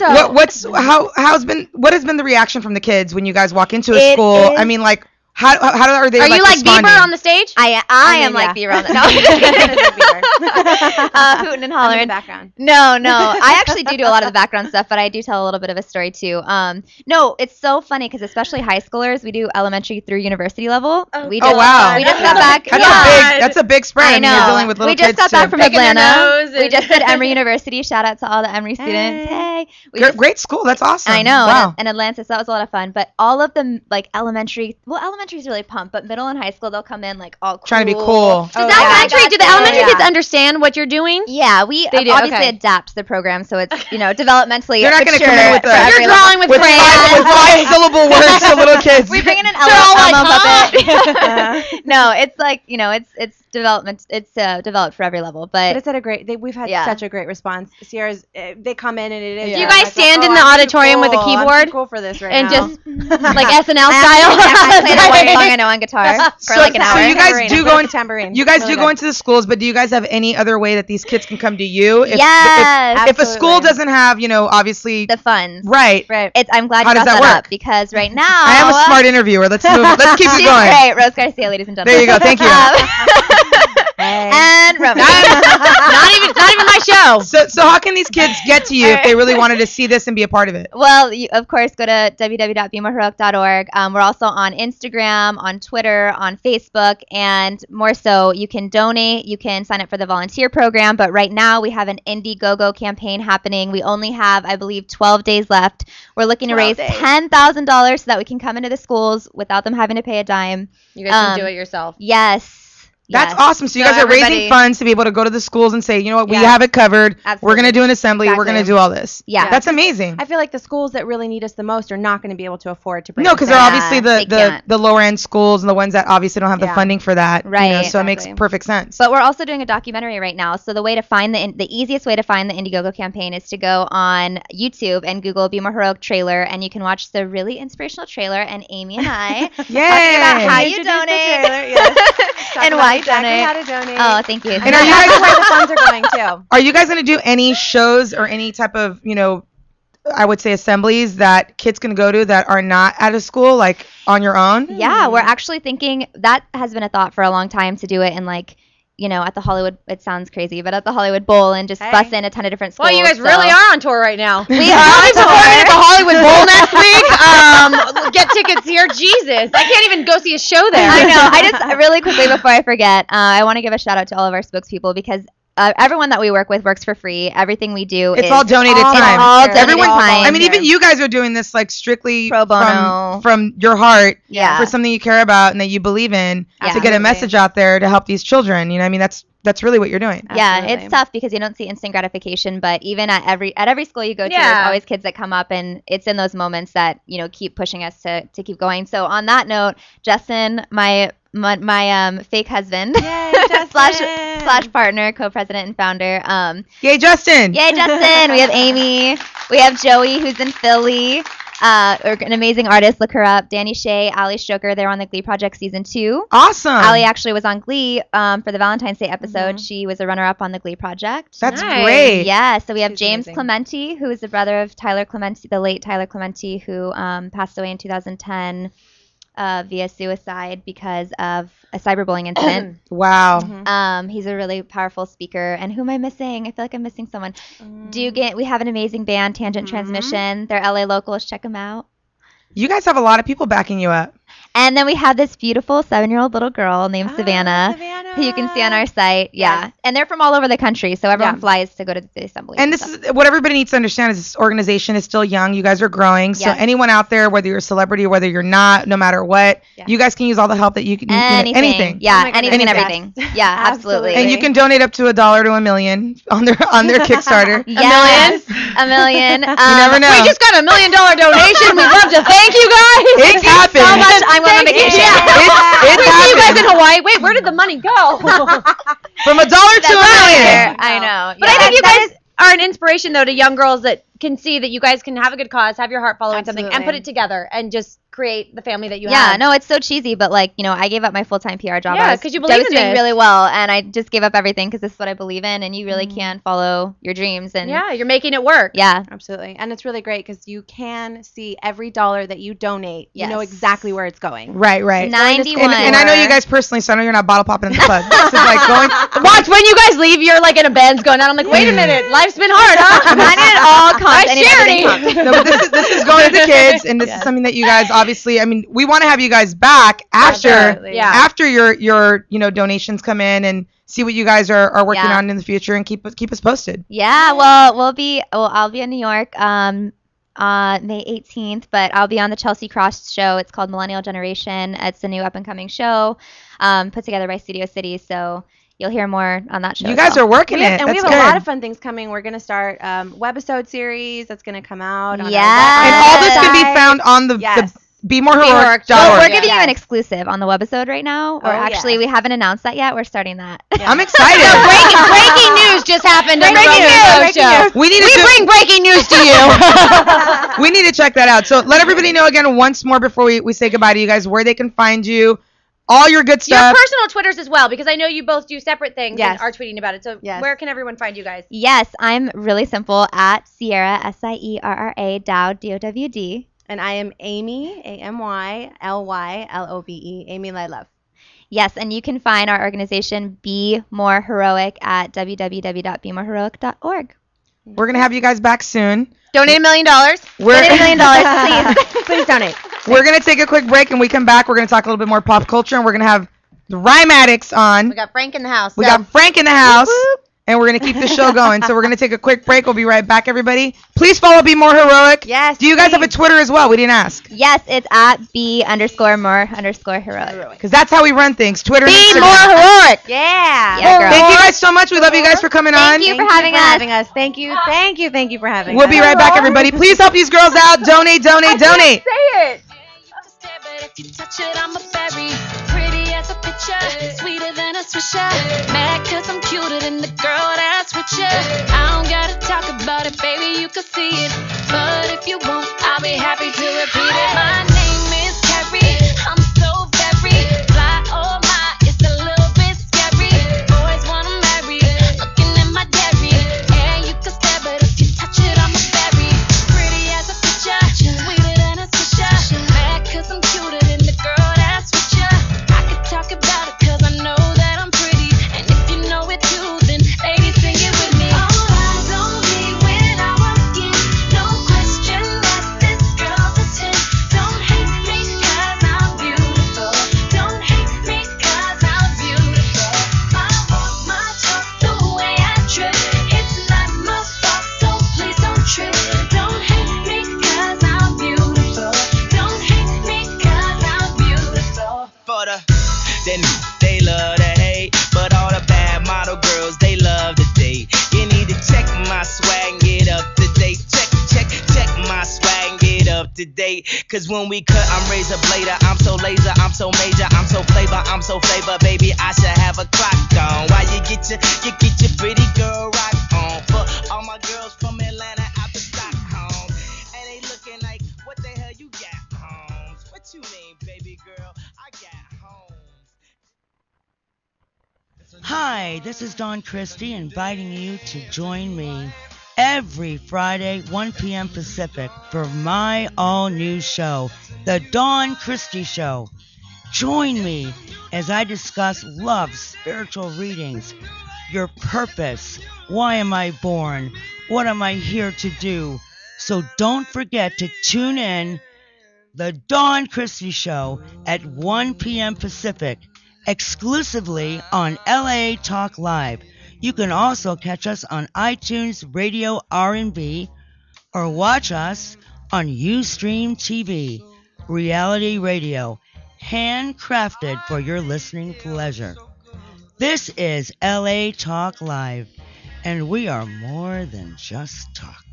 What has been the reaction from the kids when you guys walk into a It school? is- I mean, like, how are they? Are you like responding? Bieber on the stage? I am like Bieber on the hooting and in the hollering. background. No. I actually do a lot of the background stuff, but I do tell a little bit of a story too. No, it's so funny because especially high schoolers, we do elementary through university level. We just, wow. We just got back. That's a big spread. I mean, you're dealing with little we just kids got back too. from Picking their Atlanta. nose We and- just did Emory University. Shout out to all the Emory students. Hey. We just- Great school. That's awesome. I know, Wow. in Atlanta, so that was a lot of fun. But all of them, like elementary is really pumped, but middle and high school, they'll come in like all cool. Trying to be cool. Do the elementary kids understand what you're doing? Yeah, we They do, obviously okay. adapt the program so it's developmentally. They're not going to come in with mature for every You're level. drawing with with crayons. five syllable words to little kids. We bring in an all like, Elmo puppet. No, it's like it's development. It's developed for every level, But but it's at a great. We've had such a great response. Sierra's. They come in and it is. Do you guys stand in the I'm too auditorium with a cool. I'm keyboard too cool for this right and now. just like SNL I style? play the one song I know on guitar for like an hour. So you guys do go in, tambourine. you guys Really do go good. into the schools, but do you guys have any other way that these kids can come to you? Yes, If a school doesn't have, obviously, the funds. right. Right. I'm glad How you does brought that that work? up because right now I am a smart interviewer. Let's move. Let's keep it She's going. great, Rose Garcia, ladies and gentlemen. There you go. Thank you. And Romi. not even my show. go. So how can these kids get to you if they really wanted to see this and be a part of it? Well, you, of course, go to www.bemoreheroic.org. We're also on Instagram, on Twitter, on Facebook, and more so, you can donate. You can sign up for the volunteer program. But right now, we have an Indiegogo campaign happening. We only have, I believe, 12 days left. We're looking to 12 raise days. $10,000 so that we can come into the schools without them having to pay a dime. You guys can do it yourself. Yes. That's Yes. awesome. So you So guys are raising everybody- funds to be able to go to the schools and say, you know what, we Yes. have it covered. We're Absolutely. going to do an assembly. We're going to Exactly. do all this. Yeah. That's amazing. I feel like the schools that really need us the most are not going to be able to afford to bring No, us because in. they're Yeah, obviously they the can't. lower end schools and the ones that obviously don't have the Yeah. funding for that. you know, Right, so it makes exactly. perfect sense. But we're also doing a documentary right now. So the way to find the easiest way to find the Indiegogo campaign is to go on YouTube and Google Be More Heroic trailer, and you can watch the really inspirational trailer. And Amy and I talking about how Yay! you Introduce the donate trailer, yes. Talk and about why you exactly donate. how to donate. Oh, thank you. And are you That's guys where the funds are going too. Are you guys going to do any shows or any type of, you know, I would say assemblies that kids can go to that are not at a school, like on your own? Yeah, we're actually thinking that has been a thought for a long time to do it in like, you know, at the Hollywood. It sounds crazy, but at the Hollywood Bowl and just Hey. bus in a ton of different schools. Well, you guys so- really are on tour right now. We We'll are be on performing at the tour. Hollywood Bowl next week. Get tickets here. Jesus, I can't even go see a show there. I know. I just really quickly before I forget, I want to give a shout out to all of our spokespeople because everyone that we work with works for free. Everything we do It's is all donated all time. all volunteer. donated Everyone- time. I mean, even you guys are doing this like strictly Pro bono. from your heart Yeah. for something you care about and that you believe in to get a Absolutely. message out there to help these children. You know, what I mean, that's really what you're doing. Yeah, Absolutely. it's tough because you don't see instant gratification, but even at every school you go to, Yeah. there's always kids that come up, and it's in those moments that keep pushing us to keep going. So on that note, Justin, my fake husband Yay, slash Justin. partner, co-president and founder. Yay, Justin! Yay, Justin! We have Amy. We have Joey, who's in Philly. An amazing artist. Look her up. Danny Shea, Ali Stoker. They're on the Glee Project season 2. Awesome. Ali actually was on Glee for the Valentine's Day episode. She was a runner-up on the Glee Project. That's Nice. great. Yeah, so we have She's James amazing. Clementi, who is the brother of Tyler Clementi, the late Tyler Clementi, who passed away in 2010 via suicide because of a cyberbullying incident. Wow. He's a really powerful speaker. And who am I missing? I feel like I'm missing someone. Mm. We have an amazing band, Tangent Transmission. They're LA locals. Check them out. You guys have a lot of people backing you up. And then we have this beautiful 7-year-old little girl named Savannah, who you can see on our site. Yeah. Yes. And they're from all over the country, so everyone Yeah. flies to go to the assembly. And this stuff. is what everybody needs to understand is this organization is still young. You guys are growing. So Yes. anyone out there, whether you're a celebrity, whether you're not, no matter what, Yeah. you guys can use all the help that you can. Anything. Yeah, Oh my anything and goodness, everything. yes. Yeah, absolutely. Absolutely. And you can donate up to $1 to $1 million on their Kickstarter. Yes, $1 million. You never know. We just got $1 million donation. We'd love to thank you guys. It's happened. So much. I'm going on Thank you. vacation. It We see you guys happened. in Hawaii. Wait, where did the money go? From $1 to $1 million. I know. But I think you guys are an inspiration, though, to young girls that can see that you guys can have a good cause, have your heart following something, and Absolutely. put it together and just create the family that you Yeah, have. no, it's so cheesy, but I gave up my full-time PR job. Yeah, I was- 'cause you I believe was in doing this. really well, and I just gave up everything because this is what I believe in, and you really can follow your dreams. And Yeah, you're making it work. yeah, Absolutely. And it's really great because you can see every dollar that you donate. You know Yes. exactly where it's going. Right, right. 91. And I know you guys personally, so I know you're not bottle popping in the club. This is like going. Watch, when you guys leave, you're like in a Benz going out. I'm like, wait a minute, life's been hard, huh? I need it all counts. I Nice need everything charity. counts. No, but this is going to the kids, and this is something that you guys obviously. I mean, we want to have you guys back after Absolutely. Yeah. after your donations come in and see what you guys are working Yeah. on in the future and keep us posted. Yeah, well, I'll be in New York May 18th, but I'll be on the Chelsea Cross show. It's called Millennial Generation. It's a new up-and-coming show put together by Studio City, so you'll hear more on that show. You as guys well. are working it. And we That's have good. a lot of fun things coming. We're going to start webisode series that's going to come out. On Yes. And our all this can be website. found on the Yes. BeMoreHeroic.org. Well, we're Yeah. giving you Yes. an exclusive on the webisode right now. Or Oh, actually, yes. we haven't announced that yet. We're starting that. I'm excited. breaking news just happened on the Breaking Romi news, show. We need to We do- bring breaking news to you. we need to check that out. So let everybody know again once more before we say goodbye to you guys where they can find you, all your good Your stuff. personal Twitters as well, because I know you both do separate things Yes. and are tweeting about it. So Yes. where can everyone find you guys? Yes, I'm really simple at Sierra SIERRA Dowd DOWD. And I am Amy, AMYLYLOBE, Amy Love. Yes, and you can find our organization Be More Heroic at www.bemoreheroic.org. We're going to have you guys back soon. Donate $1 million. Donate $1 million, please. Please donate. We're going to take a quick break, and we come back. We're going to talk a little bit more pop culture, and we're going to have the Rhyme Addicts on. We got Frank in the house. We got Frank in the house, and we're going to keep the show going. So we're going to take a quick break. We'll be right back, everybody. Please follow Be More Heroic. Yes. Do you guys have a Twitter as well? We didn't ask. Yes, it's at be_more_heroic. Because that's how we run things. Twitter and Be Instagram. More Heroic. Yeah. Yeah, girl. Thank you guys so much. We love you guys for coming on. Thank you for having us. Thank you for having us. We'll be right back, everybody. Please help these girls out. Donate, donate, donate. Say it. But if you touch it, I'm a berry. Pretty as a picture, sweeter than a swisher. Mad cause I'm cuter than the girl that's with you. I don't gotta talk about it, baby, you can see it. But if you won't, I'll be happy to repeat it. My name is Carrie, I'm so very fly, oh my, it's a little bit scary. Boys wanna marry, looking at my diary. Yeah, you can stare, but if you touch it, I'm a berry. Pretty as a picture, sweeter than a swisher. Mad cause I'm cuter than the girl that's with ya. I could talk about it cause I know that I'm pretty. And if you know it too, then ladies sing it with me. All eyes on me when I walk in. No question that this girl's a 10. Don't hate me cause I'm beautiful. Don't hate me cause I'm beautiful. My walk, my talk, the way I trip. It's not my fault, so please don't trip. Don't hate me cause I'm beautiful. Don't hate me cause I'm beautiful. For then they love to hate, but all the bad model girls, they love to date. You need to check my swag and get up to date. Check my swag and get up to date. Cause when we cut, I'm razor blader. I'm so laser, I'm so major, I'm so flavor, baby, I should have a clock on. Why you get your pretty girl rock on? For all my girls from Atlanta out to Stockholm. And they looking like, what the hell you got, Holmes? What you mean, baby girl? I got Holmes. Hi, this is Dawn Christie inviting you to join me every Friday, 1 p.m. Pacific, for my all-new show, The Dawn Christie Show. Join me as I discuss love, spiritual readings, your purpose, why am I born, what am I here to do. So don't forget to tune in The Dawn Christie Show at 1 p.m. Pacific, exclusively on LA Talk Live. You can also catch us on iTunes Radio R&B or watch us on Ustream TV, reality radio, handcrafted for your listening pleasure. This is LA Talk Live, and we are more than just talk.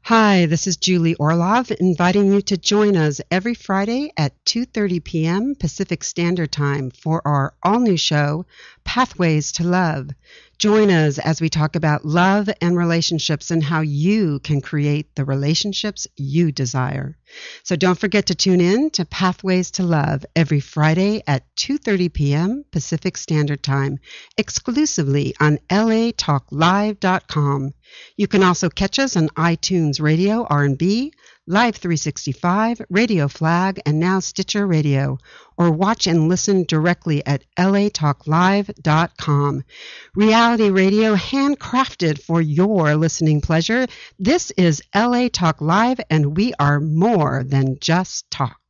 Hi, this is Julie Orlov inviting you to join us every Friday at 2:30 p.m. Pacific Standard Time for our all-new show, Pathways to Love. Join us as we talk about love and relationships and how you can create the relationships you desire. So don't forget to tune in to Pathways to Love every Friday at 2:30 p.m. Pacific Standard Time, exclusively on latalklive.com. You can also catch us on iTunes Radio R&B, Live 365, Radio Flag, and now Stitcher Radio, or watch and listen directly at latalklive.com. Reality radio handcrafted for your listening pleasure. This is LA Talk Live, and we are more than just talk.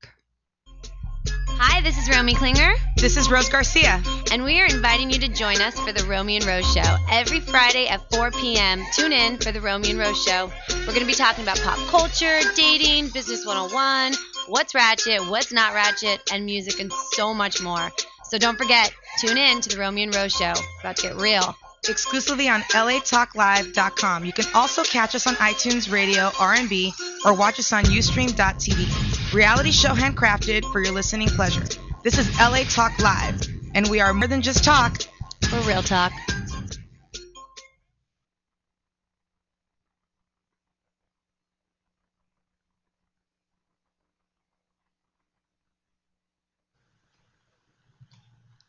Hi, this is Romi Klinger, This is Rose Garcia. and we are inviting you to join us for the Romi and Rose Show every Friday at 4 p.m. Tune in for the Romi and Rose Show. We're going to be talking about pop culture, dating, business 101, what's ratchet, what's not ratchet, and music and so much more. So don't forget, tune in to the Romi and Rose Show. About to get real. Exclusively on latalklive.com. You can also catch us on iTunes Radio R&B or watch us on Ustream.tv. Reality show handcrafted for your listening pleasure. This is LA Talk Live, and we are more than just talk. We're real talk.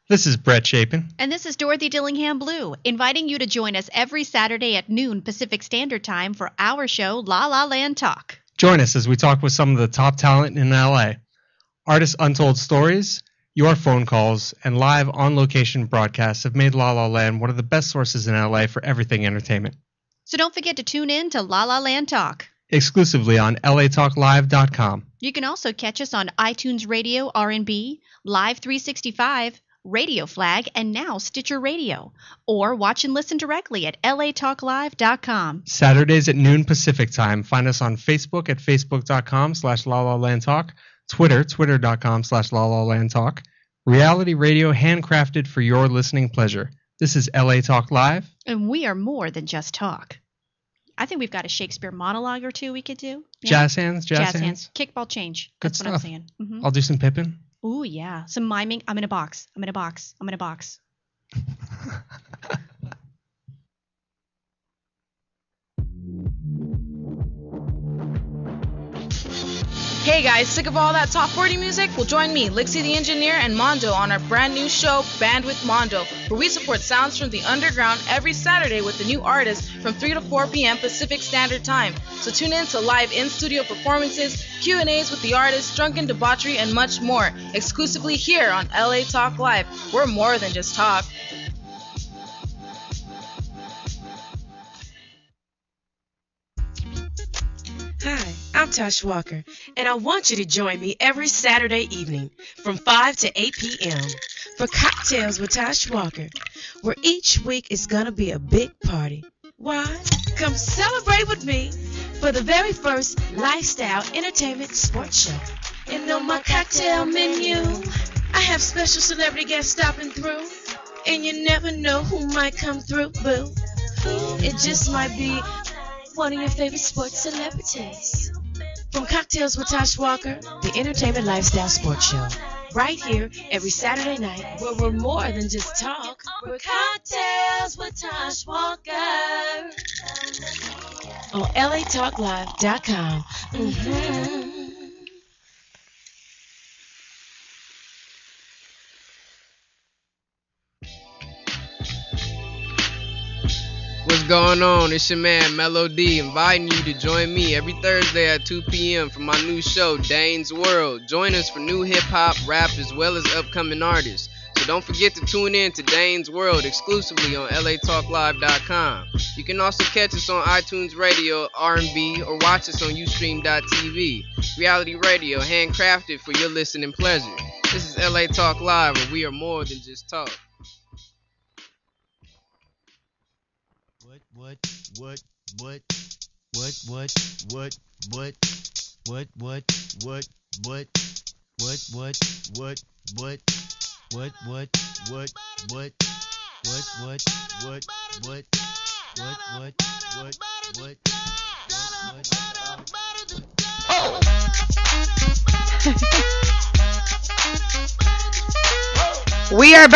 This is Brett Chapin. And this is Dorothy Dillingham Blue, inviting you to join us every Saturday at noon Pacific Standard Time for our show La La Land Talk. Join us as we talk with some of the top talent in LA. Artists' untold stories, your phone calls, and live on-location broadcasts have made La La Land one of the best sources in LA for everything entertainment. So don't forget to tune in to La La Land Talk. Exclusively on latalklive.com. You can also catch us on iTunes Radio, R&B, Live 365, Radio Flag, and now Stitcher Radio. Or watch and listen directly at latalklive.com. Saturdays at noon Pacific time. Find us on Facebook at facebook.com/LaLaLandTalk, Twitter, twitter.com/LaLaLandTalk. Reality radio handcrafted for your listening pleasure. This is LA Talk Live. And we are more than just talk. I think we've got a Shakespeare monologue or two we could do. Yeah. Jazz hands. Kickball change. Good That's stuff. what I'm saying. Mm-hmm. I'll do some Pippin. Ooh, yeah. Some miming. I'm in a box. I'm in a box. I'm in a box. Hey guys, sick of all that top 40 music? Well, join me, Lixie the Engineer, and Mondo on our brand new show, Band with Mondo, where we support sounds from the underground every Saturday with a new artist from 3 to 4 p.m. Pacific Standard Time. So tune in to live in-studio performances, Q&As with the artists, drunken debauchery, and much more, exclusively here on LA Talk Live. We're more than just talk. Hi, I'm Tosh Walker, and I want you to join me every Saturday evening from 5 to 8 p.m. for Cocktails with Tosh Walker, where each week is going to be a big party. Why? Come celebrate with me for the very first lifestyle entertainment sports show. And on my cocktail menu, I have special celebrity guests stopping through, and you never know who might come through, boo. It just might be one of your favorite sports celebrities. From Cocktails with Tosh Walker, the Entertainment Lifestyle Sports Show. Right here every Saturday night, where we're more than just talk. We're Cocktails with Tosh Walker. On latalklive.com. Mm-hmm. What's going on? It's your man Mello D, inviting you to join me every Thursday at 2 p.m. for my new show, Dane's World. Join us for new hip-hop, rap, as well as upcoming artists. So don't forget to tune in to Dane's World exclusively on latalklive.com. You can also catch us on iTunes Radio, R&B, or watch us on Ustream.tv. Reality radio, handcrafted for your listening pleasure. This is LA Talk Live, where we are more than just talk. We are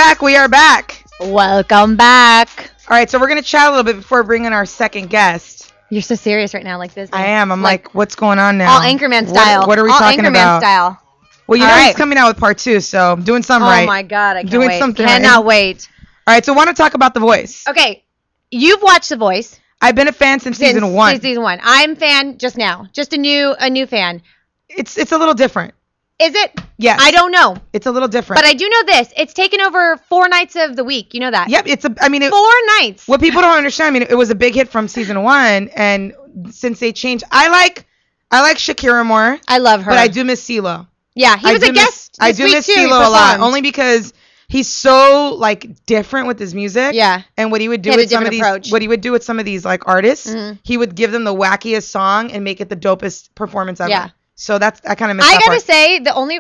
back. Welcome back. All right, so we're going to chat a little bit before bringing our second guest. You're so serious right now, like this. I am. I'm like, what's going on now? All Anchorman style. What are we all talking Anchorman about? Style. Well, you All know right. he's coming out with part 2, so I'm doing something right. Oh my God, I can't doing wait. something Cannot right. wait. All right, so I want to talk about The Voice. Okay, you've watched The Voice. I've been a fan since season 1. Season 1. I'm fan just now. Just a new fan. It's a little different. Is it? Yes. I don't know. It's a little different. But I do know this. It's taken over 4 nights of the week. You know that? Yep. 4 nights. What people don't understand, it was a big hit from season 1, and since they changed, I like Shakira more. I love her. But I do miss CeeLo. Yeah, he was a guest. I do miss CeeLo a lot, only because he's so different with his music. Yeah. And what he would do He had with a some of different these, approach. what he would do with some of these artists, Mhm. he would give them the wackiest song and make it the dopest performance ever. Yeah. So I kind of miss I that gotta part. say,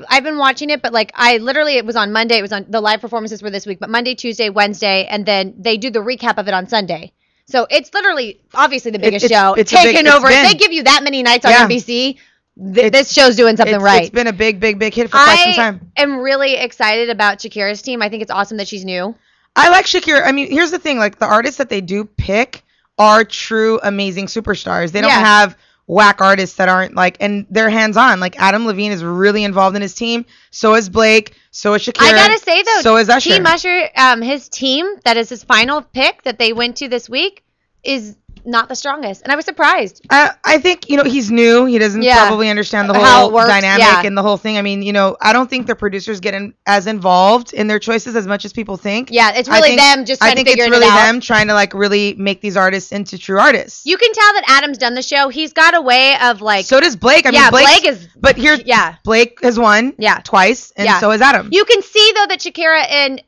I've been watching it, but it was on Monday. It was on the live performances were this week, but Monday, Tuesday, Wednesday, and then they do the recap of it on Sunday. So it's literally, obviously, the biggest show. it's taken over. been- If they give you that many nights on Yeah. NBC, this show's doing something right. It's been a big hit for quite some time. I am really excited about Shakira's team. I think it's awesome that she's new. I like Shakira. I mean, here's the thing: the artists that they do pick are true amazing superstars. They don't Yeah. have whack artists that aren't and they're hands-on. Adam Levine is really involved in his team. So is Blake. So is Shakira. I gotta say though, so is Usher. Team Usher, his team that is his final pick that they went to this week is not the strongest, and I was surprised. I think, he's new. He doesn't probably understand the How whole it works, dynamic and the whole thing. I mean, I don't think the producers get as involved in their choices as much as people think. Yeah, it's really them just trying to figure it out. I think it's really them trying to like really make these artists into true artists. You can tell that Adam's done the show. He's got a way of like. So does Blake. I mean, Blake is. But Blake has won. Twice, and so has Adam. You can see though that Shakira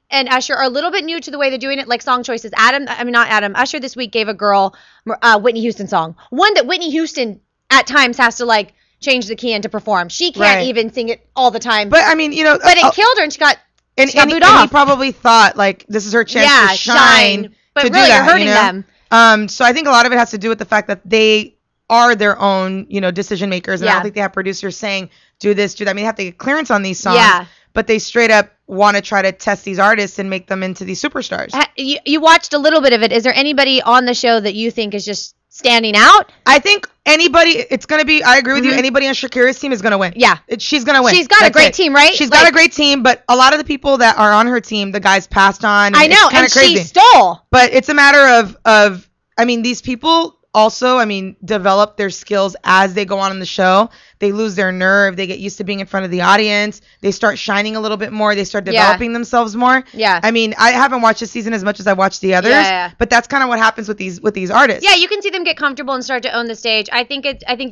and Usher are a little bit new to the way they're doing it, like song choices. Not Adam. Usher this week gave a girl Whitney Houston song, one that Whitney Houston at times has to like change the key in to perform. She can't even sing it all the time. But I mean, but it killed her, and she got booed off. And he probably thought like this is her chance to shine. But to really, do that, you're hurting them. So I think a lot of it has to do with the fact that they are their own, decision makers, and I don't think they have producers saying do this, do that. I mean, they have to get clearance on these songs. Yeah. But they straight up want to try to test these artists and make them into these superstars. You watched a little bit of it. Is there anybody on the show that you think is just standing out? I think anybody, it's going to be, I agree with you, anybody on Shakira's team is going to win. Yeah. She's going to win. She's got a great team, right? She's got a great team, but a lot of the people that are on her team, the guys passed on. I know, and crazy. she stole. But it's a matter of I mean, these people also, develop their skills as they go on in the show. They lose their nerve. They get used to being in front of the audience. They start shining a little bit more. They start developing themselves more. Yeah. I mean, I haven't watched this season as much as I watched the others, but that's kind of what happens with these artists. Yeah, you can see them get comfortable and start to own the stage. I think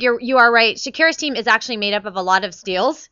you are right. Shakira's team is actually made up of a lot of steals.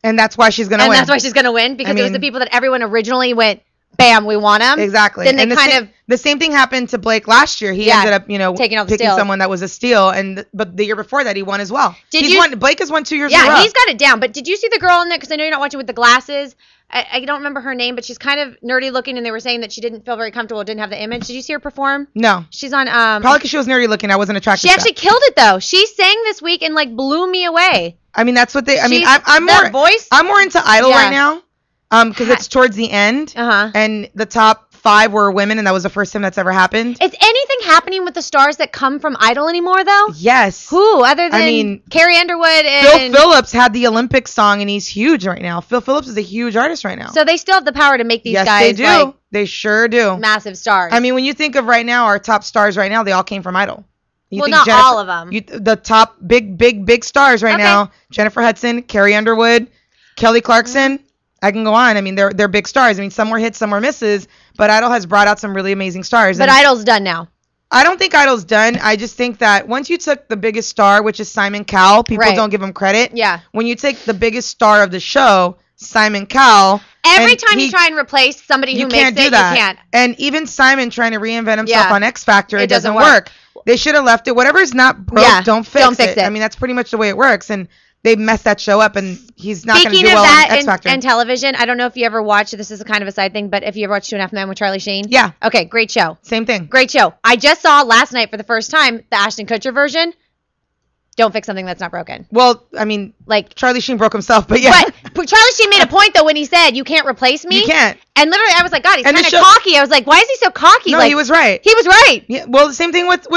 And that's why she's going to win. And that's why she's going to win, because it was the people that everyone originally went, bam, we want them. Exactly. Then they the same thing happened to Blake last year. He ended up, taking all the picking steals. someone that was a steal, but the year before that he won as well. Blake has won 2 years in a row. Yeah, he's got it down. But did you see the girl in there? Because I know you're not watching with the glasses. I don't remember her name, but she's kind of nerdy looking, and they were saying that she didn't feel very comfortable, didn't have the image. Did you see her perform? No. She's on probably because she was nerdy looking. I wasn't attracted. She actually killed it though. She sang this week and like blew me away. I mean, that's what they. I'm more into Idol right now. Because it's towards the end, and the top 5 were women, and that was the first time that's ever happened. Is anything happening with the stars that come from Idol anymore, though? Yes. Who, other than Carrie Underwood and... Phil Phillips had the Olympic song, and he's huge right now. Phil Phillips is a huge artist right now. So they still have the power to make these guys, they do. Like, they sure do. Massive stars. I mean, when you think of right now, our top stars right now, they all came from Idol. Not all of them. The top big stars right now, Jennifer Hudson, Carrie Underwood, Kelly Clarkson... I can go on. I mean, they're big stars. I mean, some were hits, some were misses, but Idol has brought out some really amazing stars. But Idol's done now. I don't think Idol's done. I just think that once you took the biggest star, which is Simon Cowell, people don't give him credit. Yeah. When you take the biggest star of the show, Simon Cowell. Every time you try and replace somebody who makes it, you can't. And even Simon trying to reinvent himself on X Factor, it doesn't work. They should have left it. Whatever's not broke, don't fix it. I mean, that's pretty much the way it works. And they messed that show up, and he's not going to do well on X Factor. And television, I don't know if you ever watched, this is a kind of a side thing, but if you ever watched 2.5 Men with Charlie Sheen. Yeah. Okay, great show. Same thing. Great show. I just saw last night for the first time the Ashton Kutcher version. Don't fix something that's not broken. Well, I mean, like Charlie Sheen broke himself, but yeah. But Charlie Sheen made a point, though, when he said, you can't replace me. You can't. And literally, I was like, God, he's kind of cocky. I was like, why is he so cocky? No, like, he was right. He was right. Yeah, well, the same thing with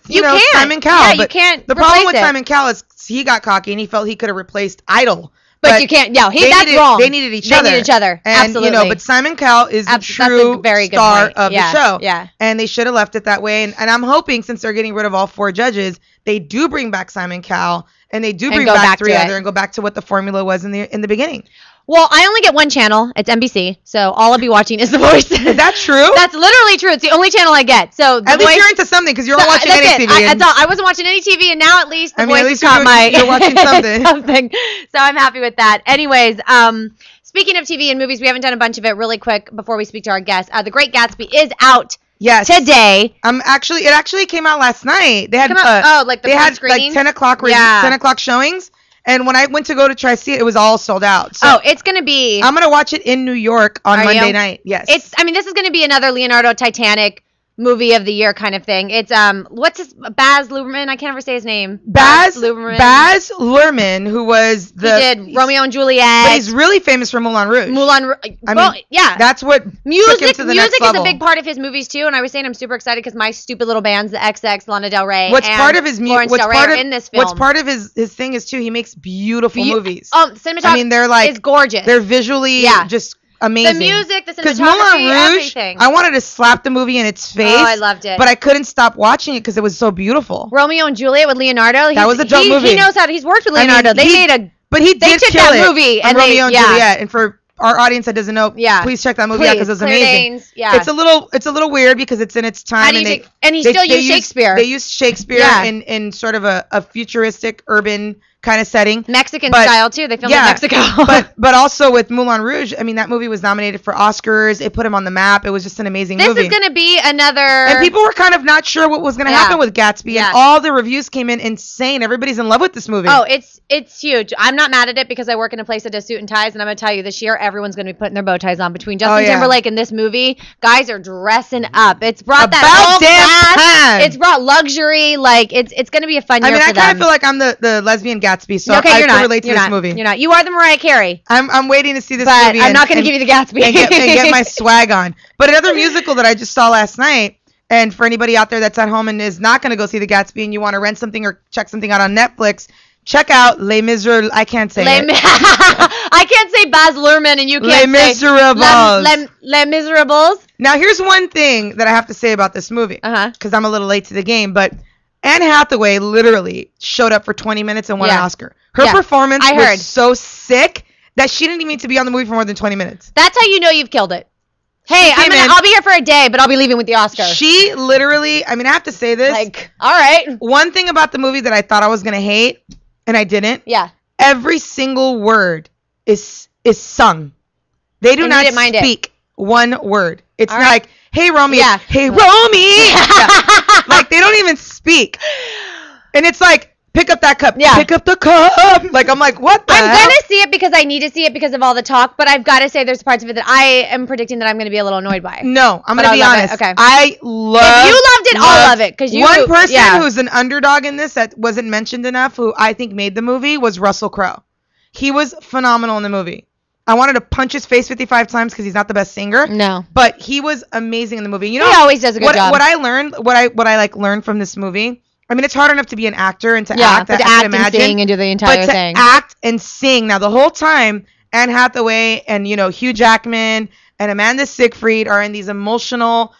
you know, Simon Cowell. Yeah, you can't The problem with Simon Cowell is he got cocky and he felt he could have replaced Idol. But you can't. No, that's wrong. They needed each other. They needed each other. And, absolutely. But Simon Cowell is the true star of the show. Yeah. And they should have left it that way. And I'm hoping, since they're getting rid of all 4 judges, they do bring back Simon Cowell and they do bring back 3 other and go back to what the formula was in the beginning. Well, I only get one channel. It's NBC, so all I'll be watching is The Voice. Is that true? That's literally true. It's the only channel I get. So at least you're into something, because you're not watching any TV. I wasn't watching any TV, and now at least The Voice has got you're watching something. So I'm happy with that. Anyways, speaking of TV and movies, we haven't done a bunch of it. Really quick before we speak to our guest, The Great Gatsby is out. Yes. Today. It actually came out last night. They had like they had like 10 o'clock 10 o'clock showings. And when I went to go to try to see it, it was all sold out. So it's going to be... I'm going to watch it in New York on Monday night. Yes. This is going to be another Leonardo Titanic movie of the year kind of thing. It's, what's his... Baz Luhrmann? I can't ever say his name. Baz Luhrmann, who was He did Romeo and Juliet. But he's really famous for Moulin Rouge. I mean, yeah. That's what took him to the next level. Music is a big part of his movies, too. And I was saying I'm super excited because my stupid little bands, the XX, Lana Del Rey, What's part of his music are in this film. What's part of his thing is, too, he makes beautiful movies. Cinematography I mean, they're like... It's gorgeous. They're visually just amazing. The music, the Because cinematography, Moulin Rouge, everything. I wanted to slap the movie in its face. Oh, I loved it. But I couldn't stop watching it because it was so beautiful. Romeo and Juliet with Leonardo. That was a dope movie. He knows how. He's worked with Leonardo. But he They did took kill that it movie on and Romeo and yeah. Juliet. And for our audience that doesn't know, please check that movie out because it was Claire amazing. Danes, yeah. It's a little weird because it's in its time. And he still used Shakespeare. They used Shakespeare Yeah. in sort of a futuristic urban kind of setting. Mexican style too. They filmed in Mexico. but also with Moulin Rouge, I mean that movie was nominated for Oscars. It put him on the map. It was just an amazing This movie. is going to be another. And people were kind of not sure what was going to happen with Gatsby, Yeah. and all the reviews came in insane. Everybody's in love with this movie. Oh, it's huge. I'm not mad at it because I work in a place that does suit and ties, and I'm gonna tell you this year everyone's gonna be putting their bow ties on. Between Justin yeah. Timberlake and this movie, guys are dressing up. It's brought that About whole damn class. time. It's brought luxury. Like it's gonna be a fun I year mean, for I them. kind of feel like I'm the lesbian Gatsby, so Okay, I you're can not. relate to You're this not. movie. You're not. You are the Mariah Carey. I'm waiting to see this But movie. I'm not gonna give you the Gatsby. and get my swag on. But another musical that I just saw last night, and for anybody out there that's at home and is not going to go see the Gatsby and you want to rent something or check something out on Netflix, check out Les Miserables. I can't say it. I can't say Baz Luhrmann, and you Les can't say Miserables. Les Miserables. Now, here's one thing that I have to say about this movie, because I'm a little late to the game, but Anne Hathaway literally showed up for 20 minutes and won an Yeah. Oscar. Her Yeah, performance I heard. was so sick that she didn't even need to be on the movie for more than 20 minutes. That's how you know you've killed it. Hey, She came in- I'll be here for a day, but I'll be leaving with the Oscar. She literally, I mean, I have to say this. Like, all right. One thing about the movie that I thought I was going to hate, and I didn't. Yeah. Every single word is sung. They do And you not didn't mind it. speak one word. It's All not right. like, hey, Romy. Yeah. Hey, Romy. Yeah. Like, they don't even speak. And it's like, pick up that cup. Yeah. Pick up the cup. Like, I'm like, what the I'm hell? gonna see it because I need to see it because of all the talk, but I've got to say there's parts of it that I am predicting that I'm gonna be a little annoyed by. No, I'm But gonna be I'll love it. honest. Okay. I love. If you loved it, I'll love it, 'cause you- one person yeah. who's an underdog in this that wasn't mentioned enough, who I think made the movie, was Russell Crowe. He was phenomenal in the movie. I wanted to punch his face 55 times because he's not the best singer. No. But he was amazing in the movie. You know, He always does a good job. What I learned, what I like learned from this movie. I mean, it's hard enough to be an actor and to Yeah, act. but to I can act and imagine. sing and do the entire but to thing. act and sing. Now, the whole time, Anne Hathaway and, Hugh Jackman and Amanda Seyfried are in these emotional,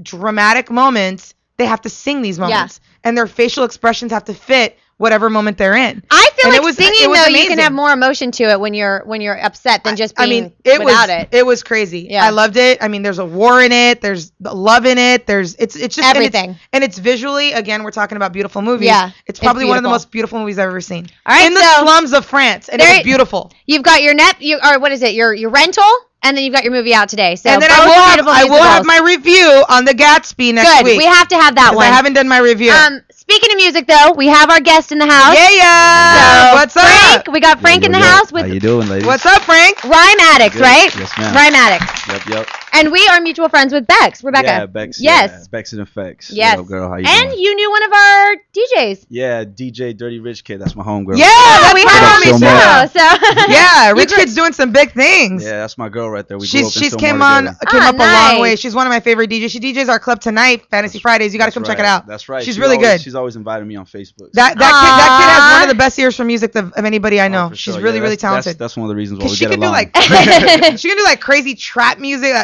dramatic moments. They have to sing these moments. And their facial expressions have to fit whatever moment they're in. I feel And like singing though, you can have more emotion to it when you're upset than just being without it. It was crazy. Yeah. I loved it. I mean, there's a war in it. There's the love in it. It's just Everything. And it's visually, again, we're talking about beautiful movies. Yeah, It's probably one of the beautiful. most beautiful movies I've ever seen. All right, in the so- slums of France, and it was beautiful. You've got your or what is it? Your rental, and then you've got your movie out today. So And then both beautiful I will have musicals. my review on the Gatsby next Good. week. We have to have that 'Cause one. I haven't done my review. Speaking of music, though, we have our guest in the house. Yeah. So, What's up? Frank, we got Frank in the house How with you doing, ladies? What's up, Frank? Rhyme Addicts, Good. right? Yes, ma'am. Rhyme Addicts. Yep. And we are mutual friends with Bex, Rebecca. Yeah, Bex. Yes. Yeah, Bex and Effects. Yes. What up, girl? How you And doing? you knew one of our DJs. Yeah, DJ Dirty Rich Kid. That's my homegirl. Yeah, we What had up, her on the Silmar? show. So Yeah, Rich Kid's doing some big things. Yeah, that's my girl right there. We grew up in She's Silmar came together. up a long nice. way. She's one of my favorite DJs. She DJs our club tonight, Fantasy Fridays. You got to come check it out. That's right. She's really good. She's always inviting me on Facebook. That kid has one of the best ears for music of anybody I know. For She's sure. really Yeah, really that's- talented. That's one of the reasons why we Cause she get can do along. like she can do like crazy trap music,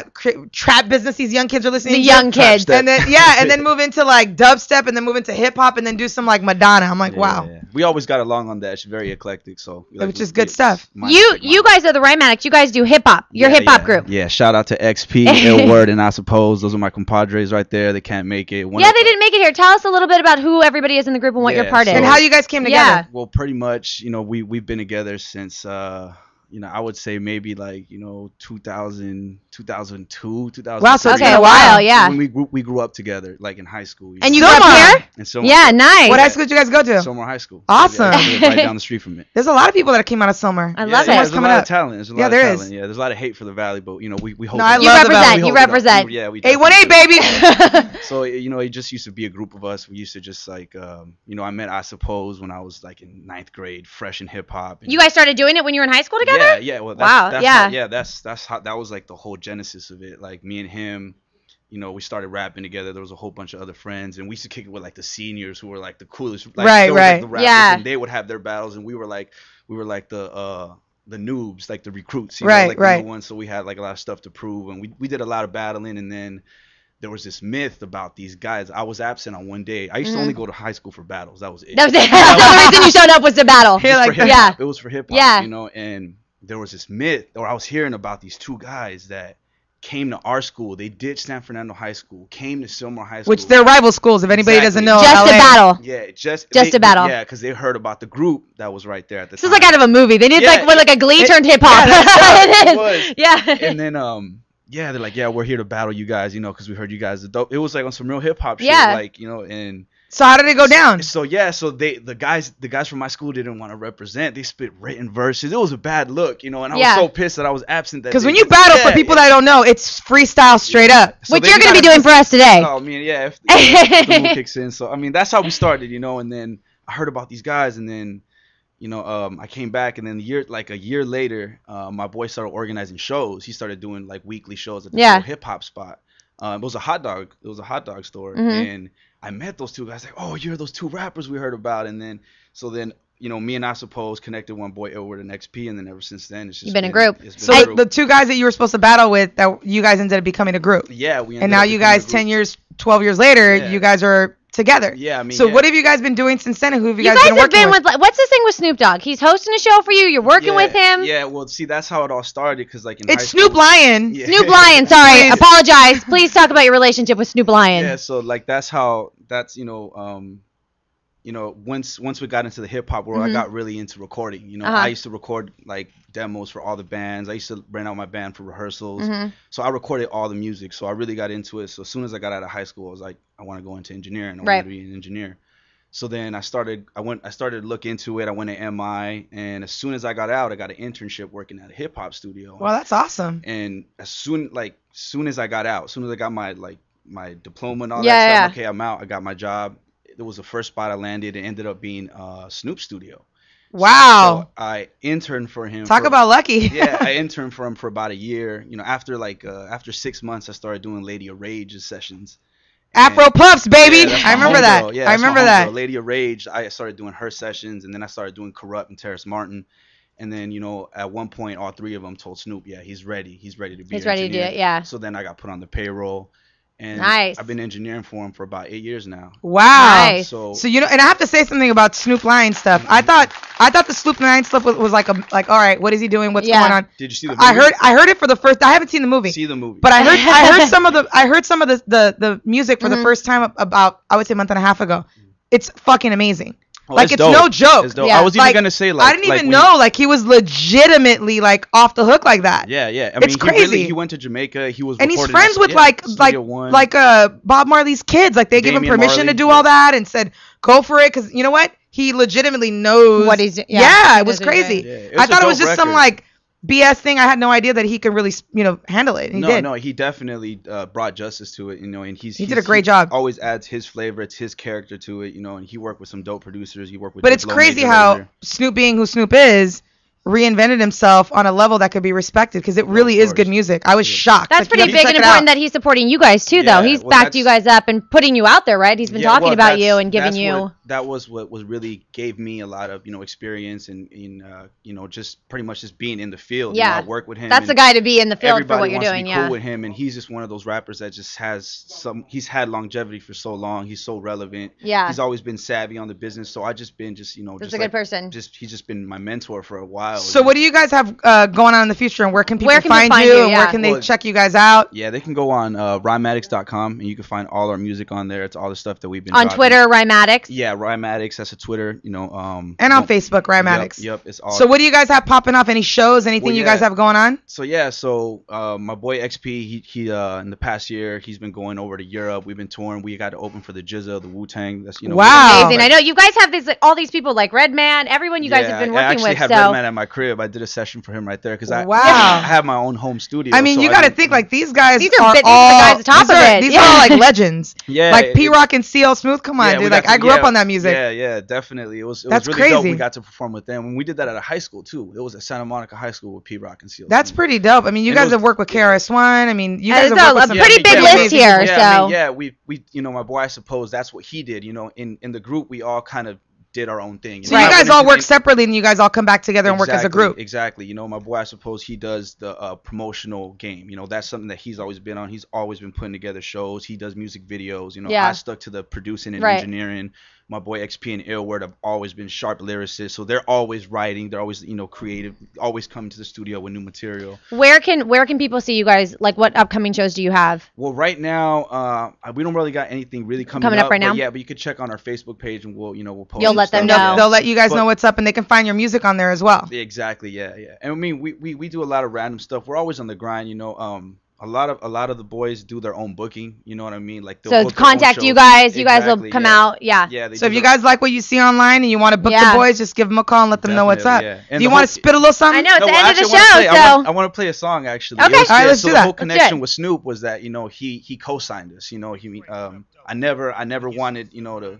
trap business. These young kids are listening. The to. young kids. and then and then move into like dubstep, and then move into hip hop, and then do some like Madonna. I'm like, wow, Yeah. We always got along on that. She's very eclectic, so which is good stuff. you guys are the Rhyme Addicts. You guys do hip hop. Your hip hop group. Yeah, shout out to XP, Ill Word, and I suppose those are my compadres right there. They can't make it. Yeah, they didn't make it here. Tell us a little bit about who everybody is in the group and what your part is. And how you guys came together. Yeah. Well, pretty much, we've been together since I would say maybe like 2000, 2002, 2003. Wow, so it's Okay, been a a while, while. yeah. When we grew up together, like in high school. And you grew up here? In Silmar. Yeah, nice. What high school did you guys go to? Silmar High School. Awesome. Yeah, I live right down the street from it. There's a lot of people that came out of Silmar. I love yeah, it. There's a coming lot up. of talent. There's a lot Yeah, of there talent. is. Yeah, there's a lot of hate for the Valley, but we hope. No, I You love the represent. Valley. You represent. Yeah, we 818, baby. So it just used to be a group of us. We used to just like I met I suppose when I was like in 9th grade, fresh in hip hop. You guys started doing it when you were in high school together? Yeah. Well, Wow, that's yeah. That's how that was like the whole genesis of it. Like me and him, we started rapping together. There was a whole bunch of other friends, and we used to kick it with like the seniors who were like the coolest. Like, Right, they were, like, right. the rappers, Yeah. And they would have their battles, and we were like the the noobs, like the recruits, Right, like right. the new ones. So we had like a lot of stuff to prove, and we did a lot of battling. And then there was this myth about these guys. I was absent on one day. I used to only go to high school for battles. That was it. That was it. That's the only reason you showed up was the battle. Just for hip-hop. Yeah. It was for hip hop. Yeah. And there was this myth, or I was hearing about these two guys that came to our school. They ditched San Fernando High School, came to Silmar High School. Which they're rival schools, if anybody doesn't know. Just LA. a battle. Yeah, Just a battle. Yeah, because they heard about the group that was right there at the This time. is like out of a movie. They did like a Glee turned hip hop. It was. Yeah. And then they're like, yeah, we're here to battle you guys, because we heard you guys are dope. It was like on some real hip hop shit, Yeah. like, and so how did it go down? So the guys from my school didn't want to represent. They spit written verses. It was a bad look, and I was so pissed that I was absent. Because when you battle, for people that don't know, it's freestyle straight up. So Which they you're going to be gotta doing for us today. Oh man, yeah, if the move kicks in. So I mean, that's how we started, and then I heard about these guys, and then I came back, and then a year later, my boy started organizing shows. He started doing like weekly shows at the hip hop spot. It was a hot dog store, and I met those two guys. Like, oh, you're those two rappers we heard about, and then me and I suppose connected one boy Edward and XP, and then ever since then it's just You've been a group. So the two guys that you were supposed to battle with, that you guys ended up becoming a group. Yeah, we. And now you guys, 10 years, 12 years later, you guys are together. Yeah, I mean. So what have you guys been doing since then? And who have you guys have been working with? what's this thing with Snoop Dogg? He's hosting a show for you. You're working with him. Yeah, well, see, that's how it all started, because like in It's high school, Snoop Lion. Yeah. Snoop Lion. Sorry, apologize. Please talk about your relationship with Snoop Lion. Yeah, so like that's once we got into the hip hop world, I got really into recording. I used to record like demos for all the bands. I used to rent out my band for rehearsals. So I recorded all the music. So I really got into it. So as soon as I got out of high school, I was like, I want to go into engineering. I want to be an engineer. So then I started to look into it. I went to MI, and as soon as I got out, I got an internship working at a hip hop studio. Well, that's awesome. And as soon as I got out, as soon as I got my diploma and all that stuff, okay, I'm out. I got my job. It was the first spot I landed. It ended up being Snoop's studio. Wow. So I interned for him. Talk about lucky. Yeah, I interned for him for about a year. After 6 months, I started doing Lady of Rage's sessions. Afro Puffs, baby. Yeah, I remember that. Yeah, I remember that. Lady of Rage, I started doing her sessions, and then I started doing Corrupt and Terrace Martin. And then, at one point, all three of them told Snoop, yeah, he's ready. He's ready to be He's ready to do engineer. it, yeah. So then I got put on the payroll. And nice. I've been engineering for him for about 8 years now. Wow. Nice. So and I have to say something about Snoop Lion stuff. I thought the Snoop Lion stuff was like all right, what is he doing? What's going on? Did you see the movie? I heard it for the first. I haven't seen the movie. See the movie. But I heard some of the music for the first time about, I would say, a month and a half ago. It's fucking amazing. Oh, it's dope. no joke. It's dope. I was even gonna say I didn't even know he was legitimately off the hook like that. Yeah. I mean, it's crazy. He went to Jamaica. He was and he's recording friends with Bob Marley's kids. Like they gave him Damian permission Marley, to do all that and said go for it, because you know what, he legitimately knows what he's. Yeah, it was crazy. Yeah, I thought it was just some BS thing. I had no idea that he could really handle it. And he did. No, he definitely brought justice to it, and he did a great job. Always adds his flavor, it's his character to it, and he worked with some dope producers. He worked with. But it's crazy how Snoop, being who Snoop is, reinvented himself on a level that could be respected, because it really is good music. I was shocked. That's pretty big and important that he's supporting you guys too, though. He's backed you guys up and putting you out there, right? He's been talking about you and giving you. That was what really gave me a lot of experience in just pretty much just being in the field. Yeah, I work with him. That's the guy to be in the field for what you're wants doing. To be cool with him, and he's just one of those rappers that just has he's had longevity for so long. He's so relevant. Yeah, he's always been savvy on the business. So I just been just just a good person. He's just been my mentor for a while. So what do you guys have going on in the future, and where can people find you, and where can they check you guys out? Yeah, they can go on rhymeaddicts.com, and you can find all our music on there. It's all the stuff that we've been on dropping. Twitter, Rhymeaddicts. Yeah, Rhymeaddicts. That's a Twitter, and on Facebook, Rhymeaddicts. Yep, it's all. So what do you guys have popping off? Any shows? Anything you guys have going on? So my boy XP, he in the past year he's been going over to Europe. We've been touring. We got to open for the GZA, the Wu-Tang. That's wow, amazing. I know you guys have all these people like Redman, everyone you guys have been working with. I actually had Redman at my crib. I did a session for him right there because I have my own home studio. I mean, you got to think these guys. These are the guys at the top of it. These are all like legends. Yeah, like P-Rock and CL Smooth. Come on, dude. Like I grew up on that music. Yeah, definitely. It was That's really crazy. dope. We got to perform with them, and we did that at a high school too. It was at Santa Monica High School with P-Rock and CL. That's pretty dope. I mean, you guys have worked with KRS-One. I mean, you guys have worked with some pretty big list here. Yeah, we my boy, I suppose that's what he did. In the group, we all kind of did our own thing. So you guys all work separately, and you guys all come back together and work as a group. Exactly. You know, my boy, I suppose he does the promotional game. You know, that's something that he's always been on. He's always been putting together shows. He does music videos. You know, I stuck to the producing and engineering. My boy XP and Illward have always been sharp lyricists, so they're always writing. They're always, you know, creative. Always coming to the studio with new material. Where can people see you guys? Like, what upcoming shows do you have? Well, right now, we don't really got anything really coming up right now. Yeah, but you could check on our Facebook page, and we'll post. You'll let them stuff. know. They'll let you guys know what's up, and they can find your music on there as well. Exactly. Yeah. And I mean, we do a lot of random stuff. We're always on the grind. You know, a lot of the boys do their own booking. You know what I mean? Like, so contact you guys. You guys will come out. Yeah. So if you guys like what you see online and you want to book the boys, just give them a call and let them know what's up. Yeah. Do you want to spit a little something? I know it's the end of the show. I want to play a song actually. Okay. All right, let's do that. The whole connection with Snoop was that, you know, he co-signed us. You know, I never wanted, you know,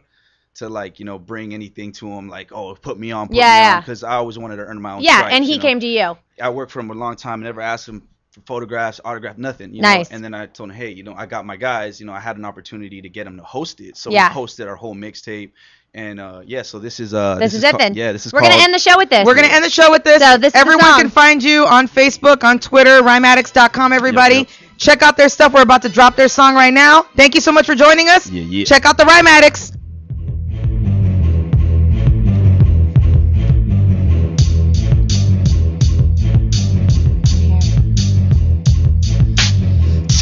to like, you know, bring anything to him like, oh, put me on, because I always wanted to earn my own stripes, and he came to you. I worked for him a long time. I never asked him for photographs, autograph, nothing. You nice. know? And then I told him, hey, you know, I got my guys. You know, I had an opportunity to get him to host it, so we hosted our whole mixtape. And so this is it then. Yeah, this is. We're gonna end the show with this. We're gonna end the show with this. So this everyone can find you on Facebook, on Twitter, rhymeaddicts.com. Everybody, check out their stuff. We're about to drop their song right now. Thank you so much for joining us. Yeah. Check out the Rhyme Addicts.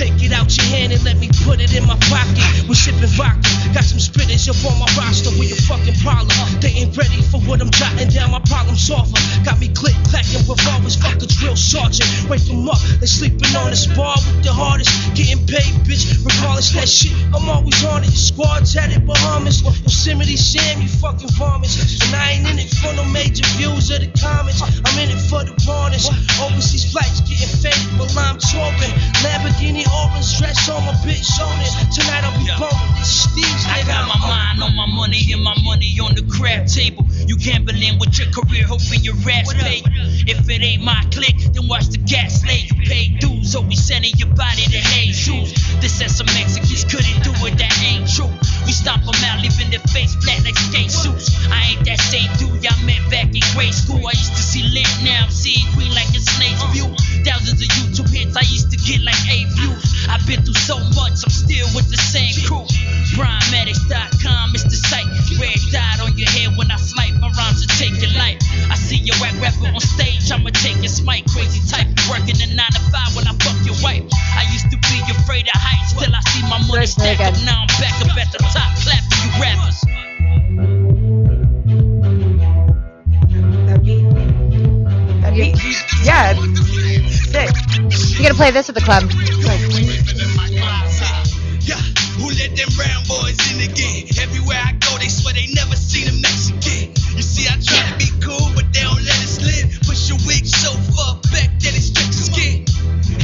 Take it out your hand and let me put it in my pocket. We're sipping vodka, got some spitters up on my roster with your fucking problem. They ain't ready for what I'm jotting down, my problem solver. Got me click clacking revolvers, fuck a drill sergeant. Wake them up, they sleeping on the spar with the hardest. Getting paid, bitch, regardless that shit. I'm always on it, your squad's at it, Bahamas. Yosemite Sam, you fucking varmints. And I ain't in it for no major views of the comments. I'm in it for the varnish. Overseas flights getting fake while I'm touring. Lamborghini orange dress on my bitch on it. Tonight I'll be bumping this Steve's. I got my mind on my money and my money on the crab table. You gambling with your career, hoping your raps pay. If it ain't my clique, then watch the gas lay. You pay dues, always sending your body to Jesus. This says some Mexicans couldn't do it, that ain't true. We stomp them out, leaving their face flat like skate suits. I ain't that same dude y'all met back in grade school. I used to see lit, now I'm seeing green like a snake's view. Thousands of YouTube hits, I used to get like 8 views. I've been through so much, I'm still with the same crew. Rhymeaddicts.com is the site. Red dot on your head when I flight, my rhymes will take your life. I see your rap rapper on stage, I'ma take your smite. Crazy type, working a 9 to 5 when I fuck your wife. I used to be afraid of heights till I see my money stack up. Now I'm back up at the top, clapping you rappers. That beat, yeah, sick. You gotta play this at the club. Who let them brown boys in again? Everywhere I go, they swear they never seen a Mexican. You see, I try to be cool, but they don't let us live. Push your wig so far back that it stretches skin.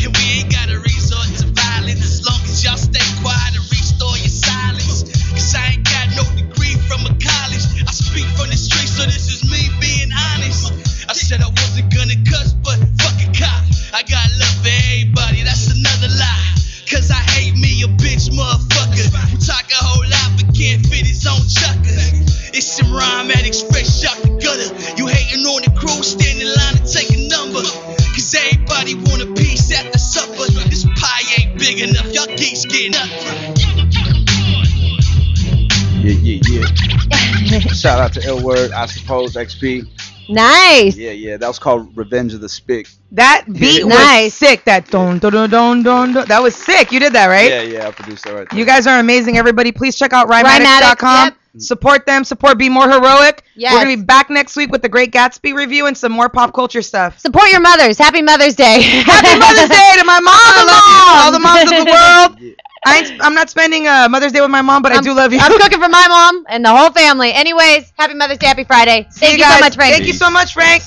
And we ain't gotta resort to violence as long as y'all stay quiet and restore your silence. Cause I ain't got no degree from a college. I speak from the streets, so this is me being honest. I said I wasn't gonna cuss, but fuck a cop. I got love for everybody, that's another lie. Cause I hate me a bitch motherfucker who talk a whole lot but can't fit his own chucker. It's some Rhyme Addicts fresh out the gutter. You hating on the crew, stand in line to take a number. Cause everybody want a piece after supper. This pie ain't big enough, y'all geeks get nothing. Yeah. Shout out to Illward, I suppose, XP. Nice. Yeah. That was called Revenge of the Spick. That beat was sick. That don don don don don. That was sick. You did that, right? Yeah. I produced that right there. You guys are amazing. Everybody, please check out rhymeaddicts.com. Yep. Support them. Support Be More Heroic. Yes. We're gonna be back next week with the Great Gatsby review and some more pop culture stuff. Support your mothers. Happy Mother's Day. Happy Mother's Day to my mom. I love you. All the moms of the world. I'm not spending Mother's Day with my mom, but I do love you. I'm cooking for my mom and the whole family. Anyways, happy Mother's Day, happy Friday. Thank you so much, Frank. Thank you so much, Frank.